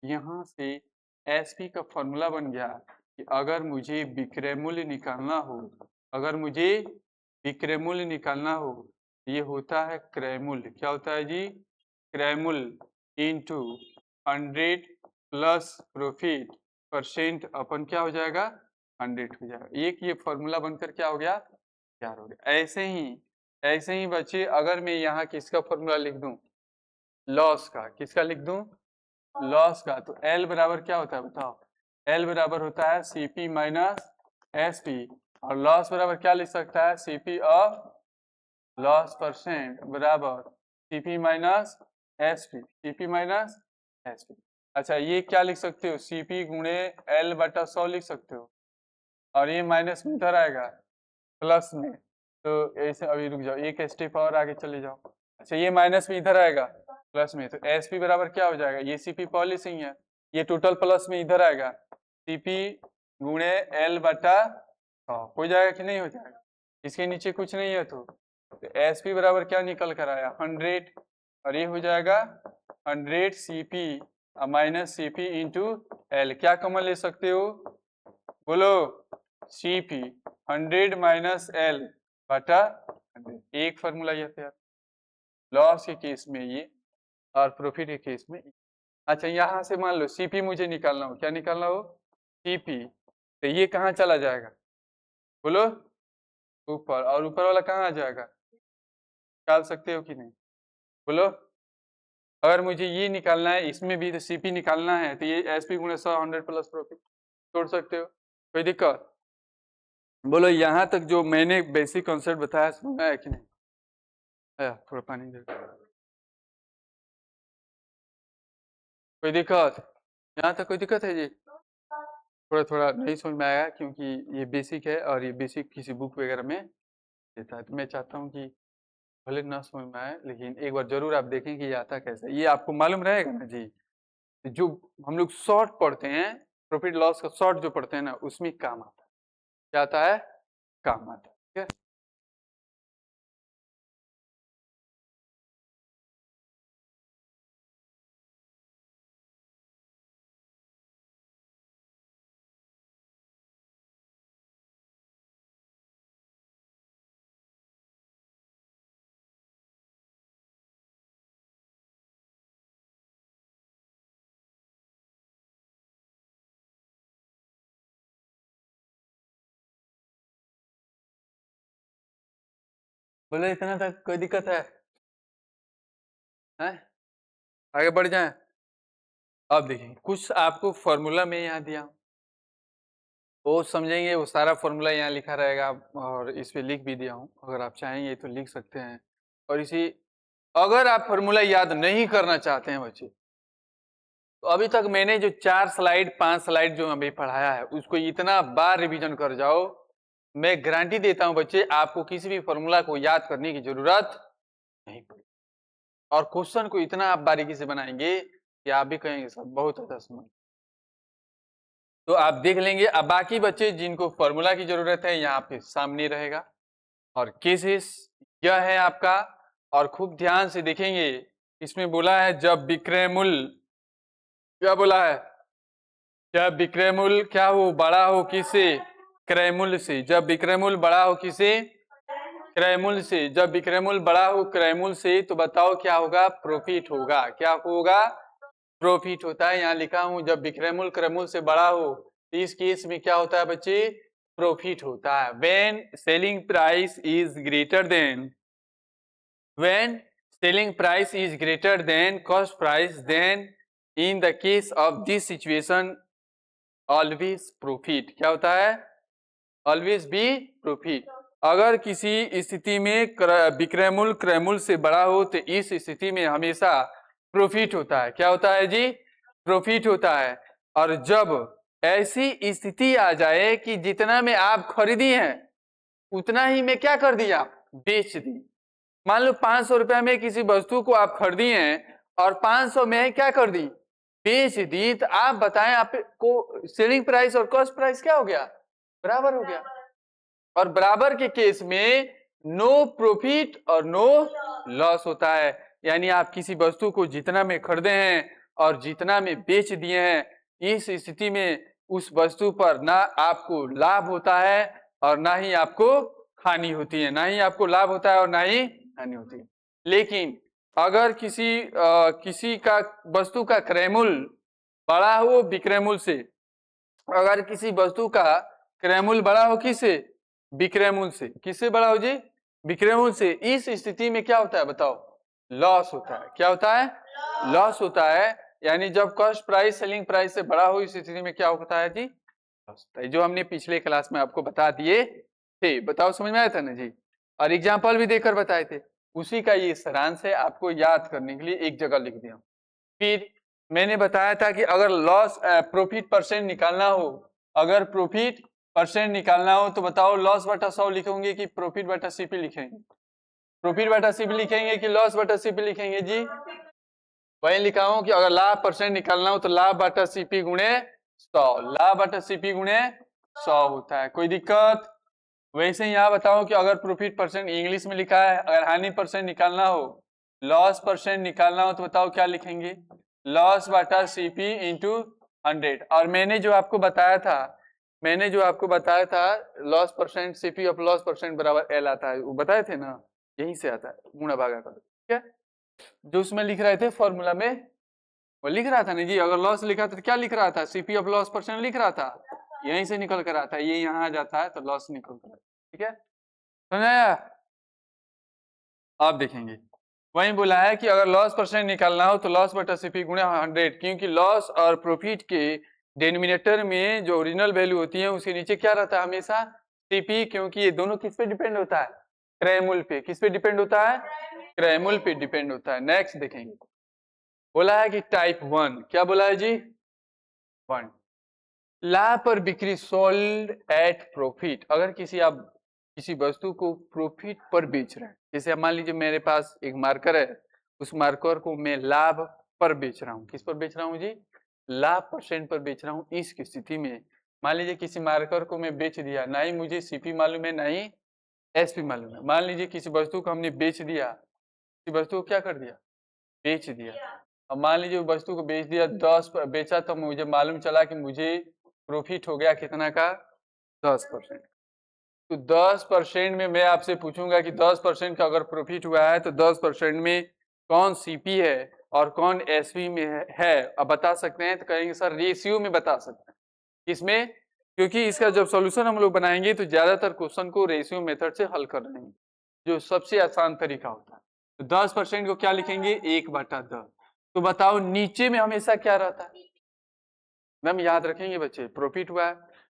यहाँ से एसपी का फॉर्मूला बन गया कि अगर मुझे विक्रय मूल्य निकालना हो, अगर मुझे विक्रय मूल्य निकालना हो, ये होता है क्रय मूल्य। क्या होता है जी? क्रय मूल्य इंटू 100 प्लस प्रॉफिट परसेंट अपन क्या हो जाएगा? 100 हो जाएगा। एक ये फॉर्मूला बनकर क्या हो गया? तैयार हो गया। ऐसे ही बच्चे, अगर मैं यहाँ किसका फॉर्मूला लिख दूं? लॉस का। किसका लिख दूं? लॉस का। तो एल बराबर क्या होता है बताओ? एल बराबर होता है सीपी माइनस एसपी, और लॉस बराबर क्या लिख सकता है? सीपी ऑफ लॉस परसेंट बराबर CP minus SP, CP minus SP. अच्छा ये क्या लिख सकते हो, सीपी गुणे एल बटा 100 लिख सकते हो, और ये माइनस में इधर आएगा प्लस में, तो ऐसे अभी रुक जाओ, एक स्टेप और आगे चले जाओ। अच्छा ये माइनस में इधर आएगा प्लस में, तो एसपी बराबर क्या हो जाएगा, ये सीपी पहले से ही है, ये टोटल प्लस में इधर आएगा, सीपी गुणे एल बटा 100 हो जाएगा कि नहीं हो जाएगा, इसके नीचे कुछ नहीं है तो एसपी बराबर क्या निकल कर आया 100, और ये हो जाएगा 100 CP minus CP into L. क्या कॉमन ले सकते हो, बोलो, सीपी 100 माइनस एल बटा 100, एक फॉर्मूला ये था लॉस के केस में ये और प्रॉफिट के केस में। अच्छा यहाँ से मान लो सीपी मुझे निकालना हो, क्या निकालना हो, सीपी, तो ये कहाँ चला जाएगा, बोलो, ऊपर, और ऊपर वाला कहाँ आ जाएगा, निकाल सकते हो कि नहीं, बोलो। अगर मुझे ये निकालना है, इसमें भी तो सीपी निकालना है, तो ये एसपी गुणे 100 100 प्लस प्रॉफिट छोड़ सकते हो, कोई दिक्कत, बोलो। यहाँ तक जो मैंने बेसिक कॉन्सेप्ट बताया समझ में आया कि नहीं आया, थोड़ा पानी दे, कोई दिक्कत, यहाँ तक कोई दिक्कत है जी, थोड़ा थोड़ा नहीं समझ में आया क्योंकि ये बेसिक है और ये बेसिक किसी बुक वगैरह में देता है, तो मैं चाहता हूँ कि भले ना समझ में आए लेकिन एक बार जरूर आप देखें कि ये आता कैसे, ये आपको मालूम रहेगा ना जी। जो हम लोग शॉर्ट पढ़ते हैं, प्रॉफिट लॉस का शॉर्ट जो पढ़ते हैं ना, उसमें काम आता है, क्या आता है, काम आता है, ठीक है। बोले इतना तक कोई दिक्कत है, हैं? आगे बढ़ जाए। अब देखिए कुछ आपको फॉर्मूला में यहाँ दिया, वो समझेंगे, वो सारा फॉर्मूला यहाँ लिखा रहेगा और इस पे लिख भी दिया हूँ, अगर आप चाहेंगे तो लिख सकते हैं। और इसी, अगर आप फॉर्मूला याद नहीं करना चाहते हैं बच्चे, तो अभी तक मैंने जो 4 स्लाइड 5 स्लाइड जो अभी पढ़ाया है उसको इतना बार रिवीजन कर जाओ, मैं गारंटी देता हूं बच्चे आपको किसी भी फॉर्मूला को याद करने की जरूरत नहीं पड़ेगी, और क्वेश्चन को इतना आप बारीकी से बनाएंगे कि आप भी कहेंगे सर बहुत अच्छा समझ। तो आप देख लेंगे। अब बाकी बच्चे जिनको फॉर्मूला की जरूरत है यहाँ पे सामने रहेगा, और केसेस यह है आपका, और खूब ध्यान से देखेंगे। इसमें बोला है जब विक्रय मूल्य, क्या बोला है, जब विक्रय मूल्य क्या हो, बड़ा हो किससे, क्रय मूल्य से, जब विक्रय मूल्य बड़ा हो किससे, क्रय मूल्य से, जब विक्रय मूल्य बड़ा हो क्रय मूल्य से, तो बताओ क्या होगा, प्रॉफिट होगा, क्या होगा, प्रॉफिट होता है। यहाँ लिखा हूं जब विक्रय मूल्य क्रय मूल्य से बड़ा हो, तो इस केस में क्या होता है बच्चे, प्रॉफिट होता है। When selling price is greater than, when selling price is greater than cost price, then in the case of this situation always profit, क्या होता है, ऑलवेज बी प्रॉफिट। अगर किसी स्थिति में विक्रय मूल्य क्रय मूल्य से बड़ा हो, तो इस स्थिति में हमेशा प्रॉफिट होता है, क्या होता है जी, प्रॉफिट होता है। और जब ऐसी स्थिति आ जाए कि जितना में आप खरीदी हैं उतना ही में क्या कर दिया, बेच दी। मान लो 500 रुपया में किसी वस्तु को आप खरीदी हैं और 500 में क्या कर दी, बेच दी, तो आप बताएं आपको सेलिंग प्राइस और कॉस्ट प्राइस क्या हो गया, बराबर हो गया। और बराबर के केस में नो प्रॉफिट और नो लॉस होता है, यानी आप किसी वस्तु को जितना में खरीदे हैं और जितना में बेच दिए हैं, इस स्थिति में उस वस्तु पर ना आपको लाभ होता है और ना ही आपको हानि होती है, ना ही आपको लाभ होता है और ना ही हानि होती है। लेकिन अगर किसी का वस्तु का क्रय मूल्य बड़ा हो विक्रय मूल्य से, अगर किसी वस्तु का क्रय मूल्य बड़ा हो किससे, विक्रय मूल्य से, किससे बड़ा हो जी, विक्रय मूल्य से, इस स्थिति में क्या होता है बताओ, लॉस होता है, क्या होता है, लॉस होता है। यानी जब कॉस्ट प्राइस सेलिंग प्राइस से बड़ा हो इस स्थिति में क्या होता है जी, लॉस होता है, जो हमने पिछले क्लास में आपको बता दिए थे। बताओ समझ में आया था ना जी। और एग्जाम्पल भी देकर बताए थे, उसी का ये सारांश है, आपको याद करने के लिए एक जगह लिख दिया। फिर मैंने बताया था कि अगर लॉस प्रॉफिट परसेंट निकालना हो, अगर प्रॉफिट परसेंट निकालना हो तो बताओ लॉस बटा 100 लिखेंगे कि प्रॉफिट बटा सीपी लिखेंगे? प्रॉफिट बटा सीपी लिखेंगे कि लॉस बटा सीपी लिखेंगे जी? वही लिखा हूं कि अगर लाभ परसेंट निकालना हो तो लाभ बटा सीपी गुणे 100, लाभ बटा सीपी गुणे 100 होता है। कोई दिक्कत? वैसे ही यहाँ बताओ कि अगर प्रॉफिट परसेंट इंग्लिश में लिखा है, अगर हानि परसेंट निकालना हो, लॉस परसेंट निकालना हो तो बताओ क्या लिखेंगे? लॉस बटा सीपी इंटू 100। और मैंने जो आपको बताया था loss percent CP of loss percent बराबर एल आता है, वो बताए थे ना, यहीं से आता है, गुणा भागा कर, ठीक है? जो उसमें लिख रहे थे फॉर्मूला में, वो लिख रहा था ना जी, अगर लॉस लिखा था तो क्या लिख रहा था? सीपी ऑफ लॉस परसेंट लिख रहा था, यहीं से निकल कर आता है, ये यहाँ आ जाता है तो लॉस निकल कर, ठीक है? समझाया? आप देखेंगे वही बोला है कि अगर लॉस परसेंट निकालना हो तो लॉस बटा सीपी गुणे 100, क्योंकि लॉस और प्रॉफिट के डिनोमिनेटर में जो ओरिजिनल वैल्यू होती है उसके नीचे क्या रहता है हमेशा? सीपी, क्योंकि ये दोनों किस पे डिपेंड होता है? क्रय मूल्य पे। किस पे डिपेंड होता है? क्रय मूल्य पे डिपेंड होता है। नेक्स्ट देखेंगे, बोला है कि टाइप 1, क्या बोला है जी? 1, लाभ पर बिक्री, सोल्ड एट प्रॉफिट। अगर किसी वस्तु को प्रॉफिट पर बेच रहे हैं, जैसे मान लीजिए मेरे पास एक मार्कर है, उस मार्कर को मैं लाभ पर बेच रहा हूँ। किस पर बेच रहा हूँ जी? लाभ परसेंट पर बेच रहा हूँ। इस स्थिति में मान लीजिए किसी मार्कर को मैं बेच दिया, ना ही मुझे सीपी मालूम है ना ही एसपी मालूम है। मान लीजिए किसी वस्तु को हमने बेच दिया, किसी वस्तु को क्या कर दिया? बेच दिया। अब मान लीजिए वस्तु को बेच दिया 10 पर बेचा, तो मुझे मालूम चला कि मुझे प्रॉफिट हो गया कितना का? 10%। तो 10% में मैं आपसे पूछूंगा कि 10% का अगर प्रॉफिट हुआ है तो 10% में कौन सीपी है और कौन एसपी में है? अब बता सकते हैं तो कहेंगे सर रेशियो में बता सकते हैं। किसमें? क्योंकि इसका जब सॉल्यूशन हम लोग बनाएंगे तो ज्यादातर क्वेश्चन को रेशियो मेथड से हल कर रहे हैं, जो सबसे आसान तरीका होता है। तो 10% को क्या लिखेंगे? 1/10। तो बताओ नीचे में हमेशा क्या रहता है? मैम याद रखेंगे बच्चे, प्रॉफिट हुआ है,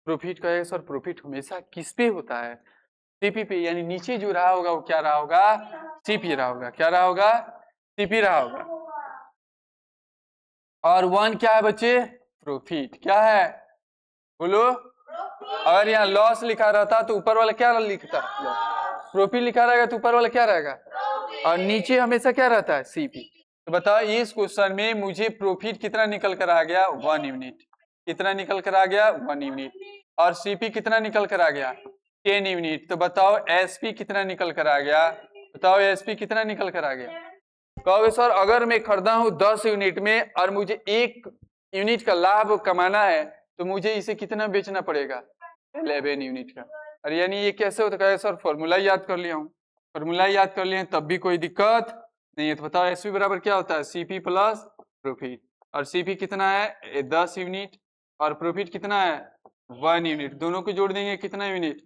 प्रॉफिट कहेगा सर प्रॉफिट हमेशा किस पे होता है? सीपी पे, यानी नीचे जो रहा होगा वो क्या रहा होगा? सीपी रहा होगा। क्या रहा होगा? सीपी रहा होगा। और 1 क्या है बच्चे? प्रॉफिट। क्या है? बोलो। अगर यहाँ लॉस लिखा रहता तो ऊपर वाला क्या लिखता? प्रॉफिट लिखा रहेगा तो ऊपर वाला क्या रहेगा? और नीचे हमेशा क्या रहता है? सीपी। तो बताओ इस क्वेश्चन में मुझे प्रॉफिट कितना निकल कर आ गया? 1 यूनिट। कितना निकल कर आ गया? 1 यूनिट। और सीपी कितना निकल कर आ गया? 10 यूनिट। तो बताओ एसपी कितना निकल कर आ गया? बताओ एसपी कितना निकल कर आ गया? कहोगे सर अगर मैं खरीदा हूं 10 यूनिट में और मुझे 1 यूनिट का लाभ कमाना है तो मुझे इसे कितना बेचना पड़ेगा? 11 यूनिट का। और यानी ये कैसे होता है सर? फॉर्मूला याद कर लिया हूँ। फॉर्मूला याद कर लिए तब भी कोई दिक्कत नहीं है। तो बताओ एसपी बराबर क्या होता है? CP plus profit. और सीपी कितना है? 10 यूनिट। और प्रॉफिट कितना है? 1 यूनिट। दोनों को जोड़ देंगे कितना यूनिट?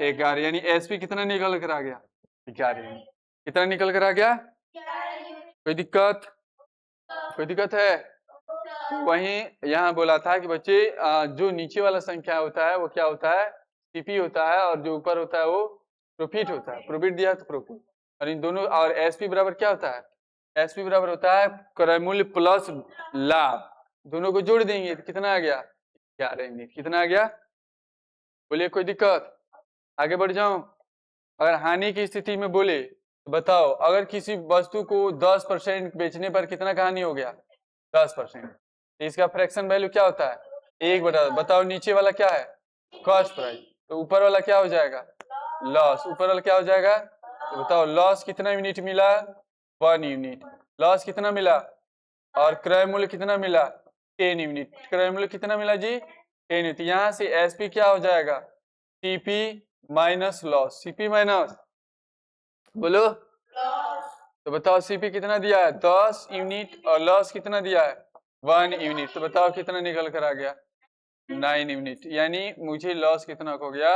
11। यानी एसपी कितना निकल कर आ गया? 11 यूनिट। कितना निकल कर आ गया? कोई दिक्कत? कोई दिक्कत है? वहीं यहाँ बोला था कि बच्चे जो नीचे वाला संख्या होता है वो क्या होता है? सीपी होता है, और जो ऊपर होता है वो प्रॉफिट होता है। प्रॉफिट दिया तो प्रॉफिट। और इन दोनों, और एसपी बराबर क्या होता है? एसपी बराबर होता है क्रय मूल्य प्लस लाभ। दोनों को जोड़ देंगे तो कितना आ गया? 11 यूनिट। कितना आ गया? बोलिए कोई दिक्कत? आगे बढ़ जाऊं? अगर हानि की स्थिति में बोले तो बताओ अगर किसी वस्तु को 10% बेचने पर कितना का हानि हो गया? 10%। इसका फ्रैक्शन वैल्यू क्या होता है? 1/10। बताओ नीचे वाला क्या है? Cost price. तो ऊपर वाला क्या हो जाएगा? लॉस। ऊपर वाला क्या हो जाएगा? तो बताओ लॉस कितना यूनिट मिला? 1 यूनिट। लॉस कितना मिला? और क्रय मूल्य कितना मिला? 10 यूनिट। क्रय मूल्य कितना मिला जी? 10 यूनिट। यहाँ से एसपी क्या हो जाएगा? CP minus loss. CP minus बोलो। तो बताओ सीपी कितना दिया है? 10 यूनिट। और लॉस कितना दिया है? 1 यूनिट। तो बताओ कितना निकल कर आ गया? 9 यूनिट। यानी मुझे लॉस कितना हो गया?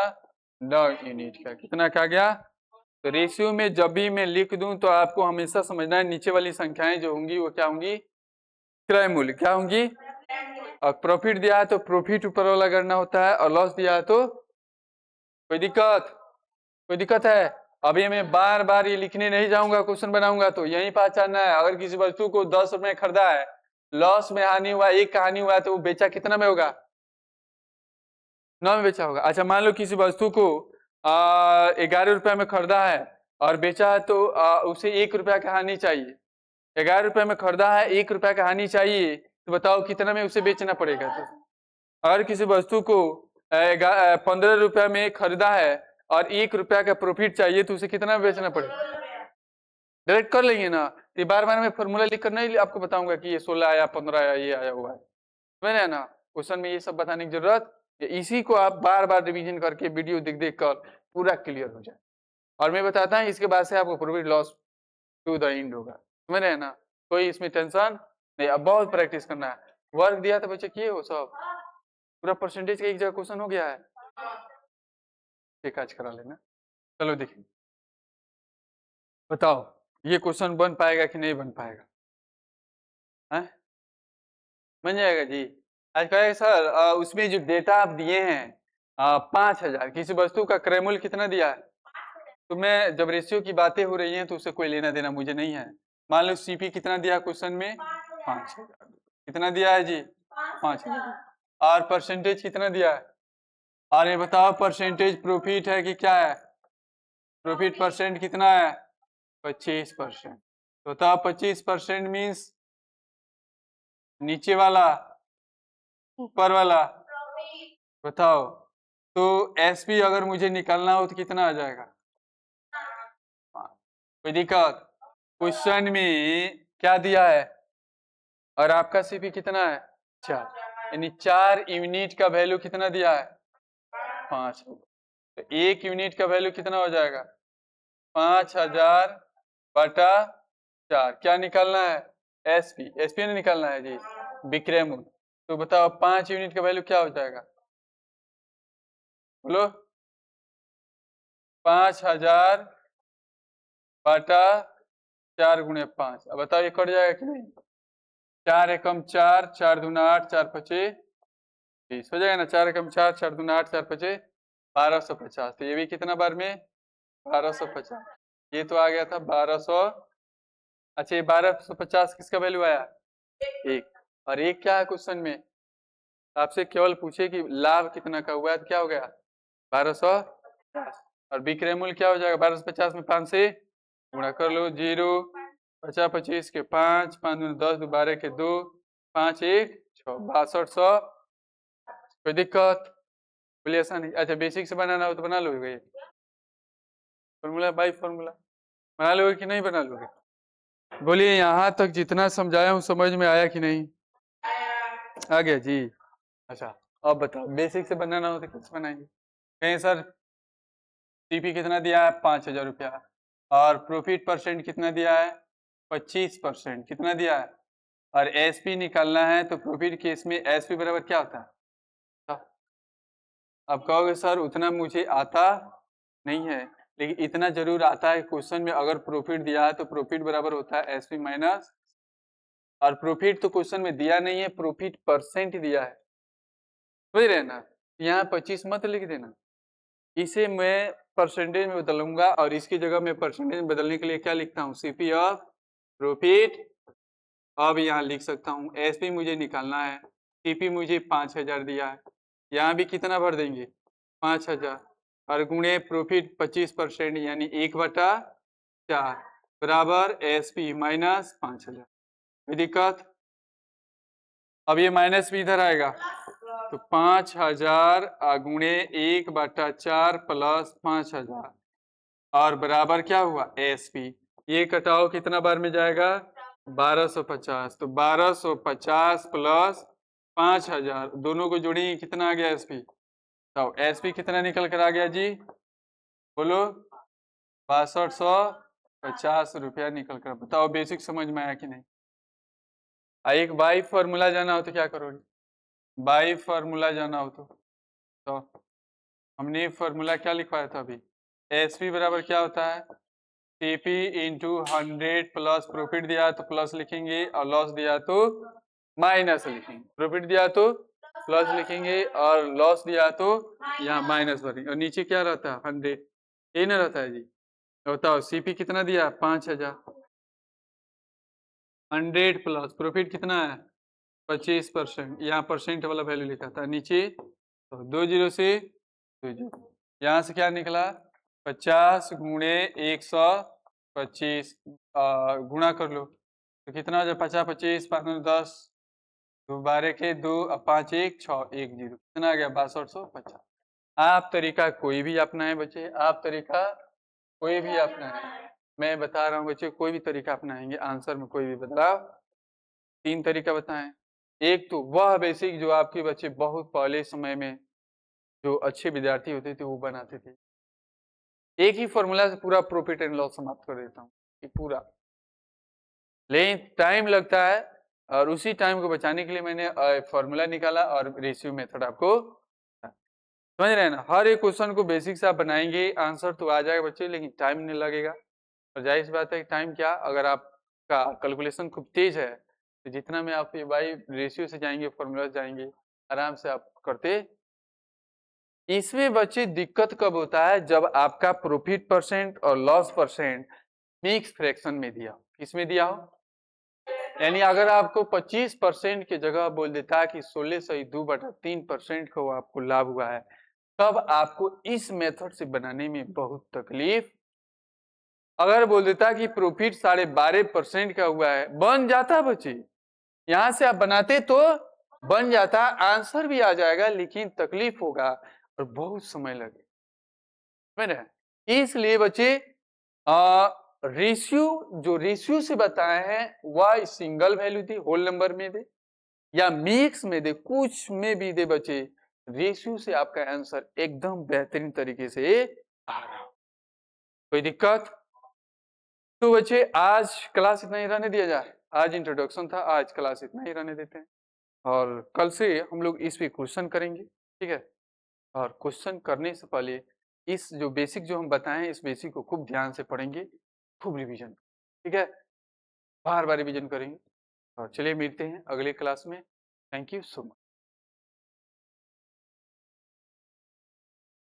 9 यूनिट का। कितना का गया? तो रेशियो में जब भी मैं लिख दूं तो आपको हमेशा समझना है नीचे वाली संख्याएं जो होंगी वो क्या होंगी? क्रय मूल्य। क्या होंगी? और प्रॉफिट दिया है तो प्रॉफिट ऊपर वाला करना होता है, और लॉस दिया है तो कोई दिक्कत? कोई दिक्कत है? अभी मैं बार बार ये लिखने नहीं जाऊंगा, क्वेश्चन बनाऊंगा तो यही पहचानना है। अगर किसी वस्तु को 10 रुपए में खरीदा है, लॉस में हानि हुआ, एक का हानि हुआ है, तो वो बेचा कितना में होगा? 9 में बेचा होगा। अच्छा मान लो किसी वस्तु को 11 रुपए में खरीदा है और बेचा है, तो उसे 1 रुपया का हानि चाहिए। 11 रुपए में खरीदा है, 1 रुपया का हानि चाहिए, तो बताओ कितना में उसे बेचना पड़ेगा? तो अगर किसी वस्तु को 15 रुपया में खरीदा है और 1 रुपया का प्रॉफिट चाहिए, तो उसे कितना में बेचना पड़ेगा? डायरेक्ट कर लेंगे ना। तो बार बार मैं फॉर्मूला लिख कर नहीं आपको बताऊंगा कि ये 16 आया, 15 आया, ये आया हुआ है। समझ रहे ना? क्वेश्चन में ये सब बताने की जरूरत, इसी को आप बार बार रिवीजन करके वीडियो देख देख कर पूरा क्लियर हो जाए। और मैं बताता हूँ इसके बाद से आपको profit loss to the end होगा। समझ रहे ना? कोई इसमें टेंशन नहीं। अब बहुत प्रैक्टिस करना है। वर्क दिया था बच्चे, किए हो सब? पूरा परसेंटेज का एक जगह क्वेश्चन हो गया है, एक आज करा लेना। चलो देखिए, बताओ ये क्वेश्चन बन पाएगा कि नहीं बन पाएगा? है? बन जाएगा जी। आज कहेगा सर उसमें जो डेटा आप दिए हैं 5000, किसी वस्तु का क्रय मूल्य कितना दिया है? तो मैं जब रेशियो की बातें हो रही हैं तो उससे कोई लेना देना मुझे नहीं है। मान लो सीपी कितना दिया क्वेश्चन में? 5000। कितना दिया है जी? 5000। और परसेंटेज कितना दिया है? और ये बताओ परसेंटेज प्रॉफिट है कि क्या है? प्रॉफिट परसेंट कितना है? 25%। तो बताओ 25% मीन्स नीचे वाला ऊपर वाला? बताओ। तो एसपी अगर मुझे निकालना हो तो कितना आ जाएगा? कोई दिक्कत? क्वेश्चन में क्या दिया है और आपका सीपी कितना है? 4, यानी 4 यूनिट का वैल्यू कितना दिया है? 5। तो 1 यूनिट का वैल्यू कितना हो जाएगा? 5000 बटा 4। क्या निकालना है? एसपी। एसपी नहीं निकालना है जी, विक्रय मूल्य। तो बताओ 5 यूनिट का वैल्यू क्या हो जाएगा? बोलो। 5000 बटा 4 गुणे 5। अब बताओ ये कट जाएगा कि नहीं? 4 एकम 4, 4 दूना 8, 4 पचे 20 हो जाएगा ना। 4 एकम 4, 4 दूना 8, 4 पचे 1250। तो ये भी कितना बार में? 1250। ये तो आ गया था 1200। अच्छा ये 1250 किसका वैल्यू आया? 1। और 1 क्या है क्वेश्चन में? आपसे केवल पूछे कि लाभ कितना का हुआ है, तो क्या हो गया? 1250। और विक्रय मूल्य क्या हो जाएगा? 1250 में 5 से गुणा कर लो। 0 50 25 के 5, 5 दूनी 10, 2 12 के 2, 5 1 6, 6200। कोई दिक्कत? बोलिए ऐसा नहीं। अच्छा बेसिक से बनाना हो तो बना लोगे, फॉर्मूला बाई फॉर्मूला बना लोगे कि नहीं बना लोगे? बोलिए यहाँ तक जितना समझाया हूँ समझ में आया कि नहीं? आ गया जी। अच्छा अब बताओ बेसिक से बनाना हो तो कैसे बनाएंगे? कहीं सर सीपी कितना दिया है? 5000 रुपया। और प्रॉफिट परसेंट कितना दिया है? 25%। कितना दिया है? और एसपी निकालना है, तो प्रॉफिट केस में एसपी बराबर क्या होता है? अब कहोगे सर उतना मुझे आता नहीं है, लेकिन इतना जरूर आता है क्वेश्चन में अगर प्रॉफिट दिया है तो प्रॉफिट बराबर होता है एसपी माइनस। और प्रॉफिट तो क्वेश्चन में दिया नहीं है, प्रॉफिट परसेंट दिया है। समझ रहे हैं ना? यहाँ 25 मत लिख देना, इसे मैं परसेंटेज में बदलूंगा और इसकी जगह मैं परसेंटेज में बदलने के लिए क्या लिखता हूँ? CP of profit. अब यहाँ लिख सकता हूँ एसपी मुझे निकालना है, सीपी मुझे 5000 दिया है, यहाँ भी कितना भर देंगे? 5000 और गुणे प्रॉफिट 25% यानी 1/4 बराबर एसपी माइनस 5000। कोई दिक्कत? अब ये माइनस भी इधर आएगा, तो 5000 गुणे 1/4 प्लस 5000 और बराबर क्या हुआ? एसपी। ये कटाओ कितना बार में जाएगा? 1250। तो 1250 प्लस 5000 दोनों को जोड़ेंगे कितना आ गया एसपी? तो एसपी कितना निकल कर आ गया जी? बोलो। 6250 रुपया निकल कर। बताओ बेसिक समझ में आया कि नहीं? एक बाई फॉर्मूला जाना हो तो क्या करोगे? बाई फॉर्मूला जाना हो तो हमने फॉर्मूला क्या लिखवाया था अभी? एसपी बराबर क्या होता है? सीपी इंटू 100 प्लस प्रॉफिट दिया तो प्लस लिखेंगे और लॉस दिया तो माइनस लिखेंगे। प्रॉफिट दिया तो प्लस लिखेंगे और लॉस दिया तो यहाँ माइनस भरेंगे। और नीचे क्या रहता है? 100। यही ना रहता है जी? बताओ सीपी कितना दिया 5000, 100 प्लस प्रॉफिट कितना है 25%, यहाँ परसेंट वाला वैल्यू लिखा था नीचे, तो 20 से 20, यहाँ से क्या निकला 50 गुणे 125, गुणा कर लो तो कितना हो जाए 50 25 5 10, 2 12 के 2 5 1 6 1 0, कितना आ गया 6250। आप तरीका कोई भी अपनाएं बच्चे, आप तरीका कोई भी अपनाएं, मैं बता रहा हूँ बच्चे कोई भी तरीका अपनाएंगे आंसर में कोई भी बदलाव, 3 तरीका बताएं। एक तो वह बेसिक जो आपके बच्चे बहुत पहले समय में जो अच्छे विद्यार्थी होते थे वो बनाते थे, एक ही फॉर्मूला से पूरा प्रॉफिट एंड लॉस समाप्त कर देता हूँ पूरा, लेकिन टाइम लगता है और उसी टाइम को बचाने के लिए मैंने फॉर्मूला निकाला और रेशियो मेथड आपको समझ रहे हैं ना। हर एक क्वेश्चन को बेसिक से आप बनाएंगे आंसर तो आ जाएगा बच्चे, लेकिन टाइम नहीं लगेगा। और जाहिर सी बात है टाइम क्या, अगर आपका कैलकुलेशन खूब तेज है तो जितना में आप बाई रेशियो से जाएंगे फॉर्मूला से जाएंगे आराम से आप करते। इसमें बच्चे दिक्कत कब होता है जब आपका प्रॉफिट परसेंट और लॉस परसेंट मिक्स फ्रैक्शन में दिया हो, किसमें दिया हो, यानी अगर आपको 25% की जगह बोल देता है कि 16/2/3% को आपको लाभ हुआ है, तब आपको इस मेथड से बनाने में बहुत तकलीफ। अगर बोल देता कि प्रॉफिट 12.5% का हुआ है, बन जाता बच्चे, यहां से आप बनाते तो बन जाता, आंसर भी आ जाएगा, लेकिन तकलीफ होगा और बहुत समय लगेगा। इसलिए बच्चे रेशियो जो रेशियो से बताए हैं वह सिंगल वैल्यू दे, होल नंबर में दे या मिक्स में दे, कुछ में भी दे बच्चे, रेशियो से आपका आंसर एकदम बेहतरीन तरीके से आ रहा। कोई दिक्कत? तो बच्चे आज क्लास इतना ही रहने दिया जाए, आज इंट्रोडक्शन था, आज क्लास इतना ही रहने देते हैं और कल से हम लोग इस पे क्वेश्चन करेंगे, ठीक है। और क्वेश्चन करने से पहले इस जो बेसिक जो हम बताएं इस बेसिक को खूब ध्यान से पढ़ेंगे, खूब रिवीजन, ठीक है, बार बार रिवीजन करेंगे। और चलिए मिलते हैं अगले क्लास में, थैंक यू सो मच।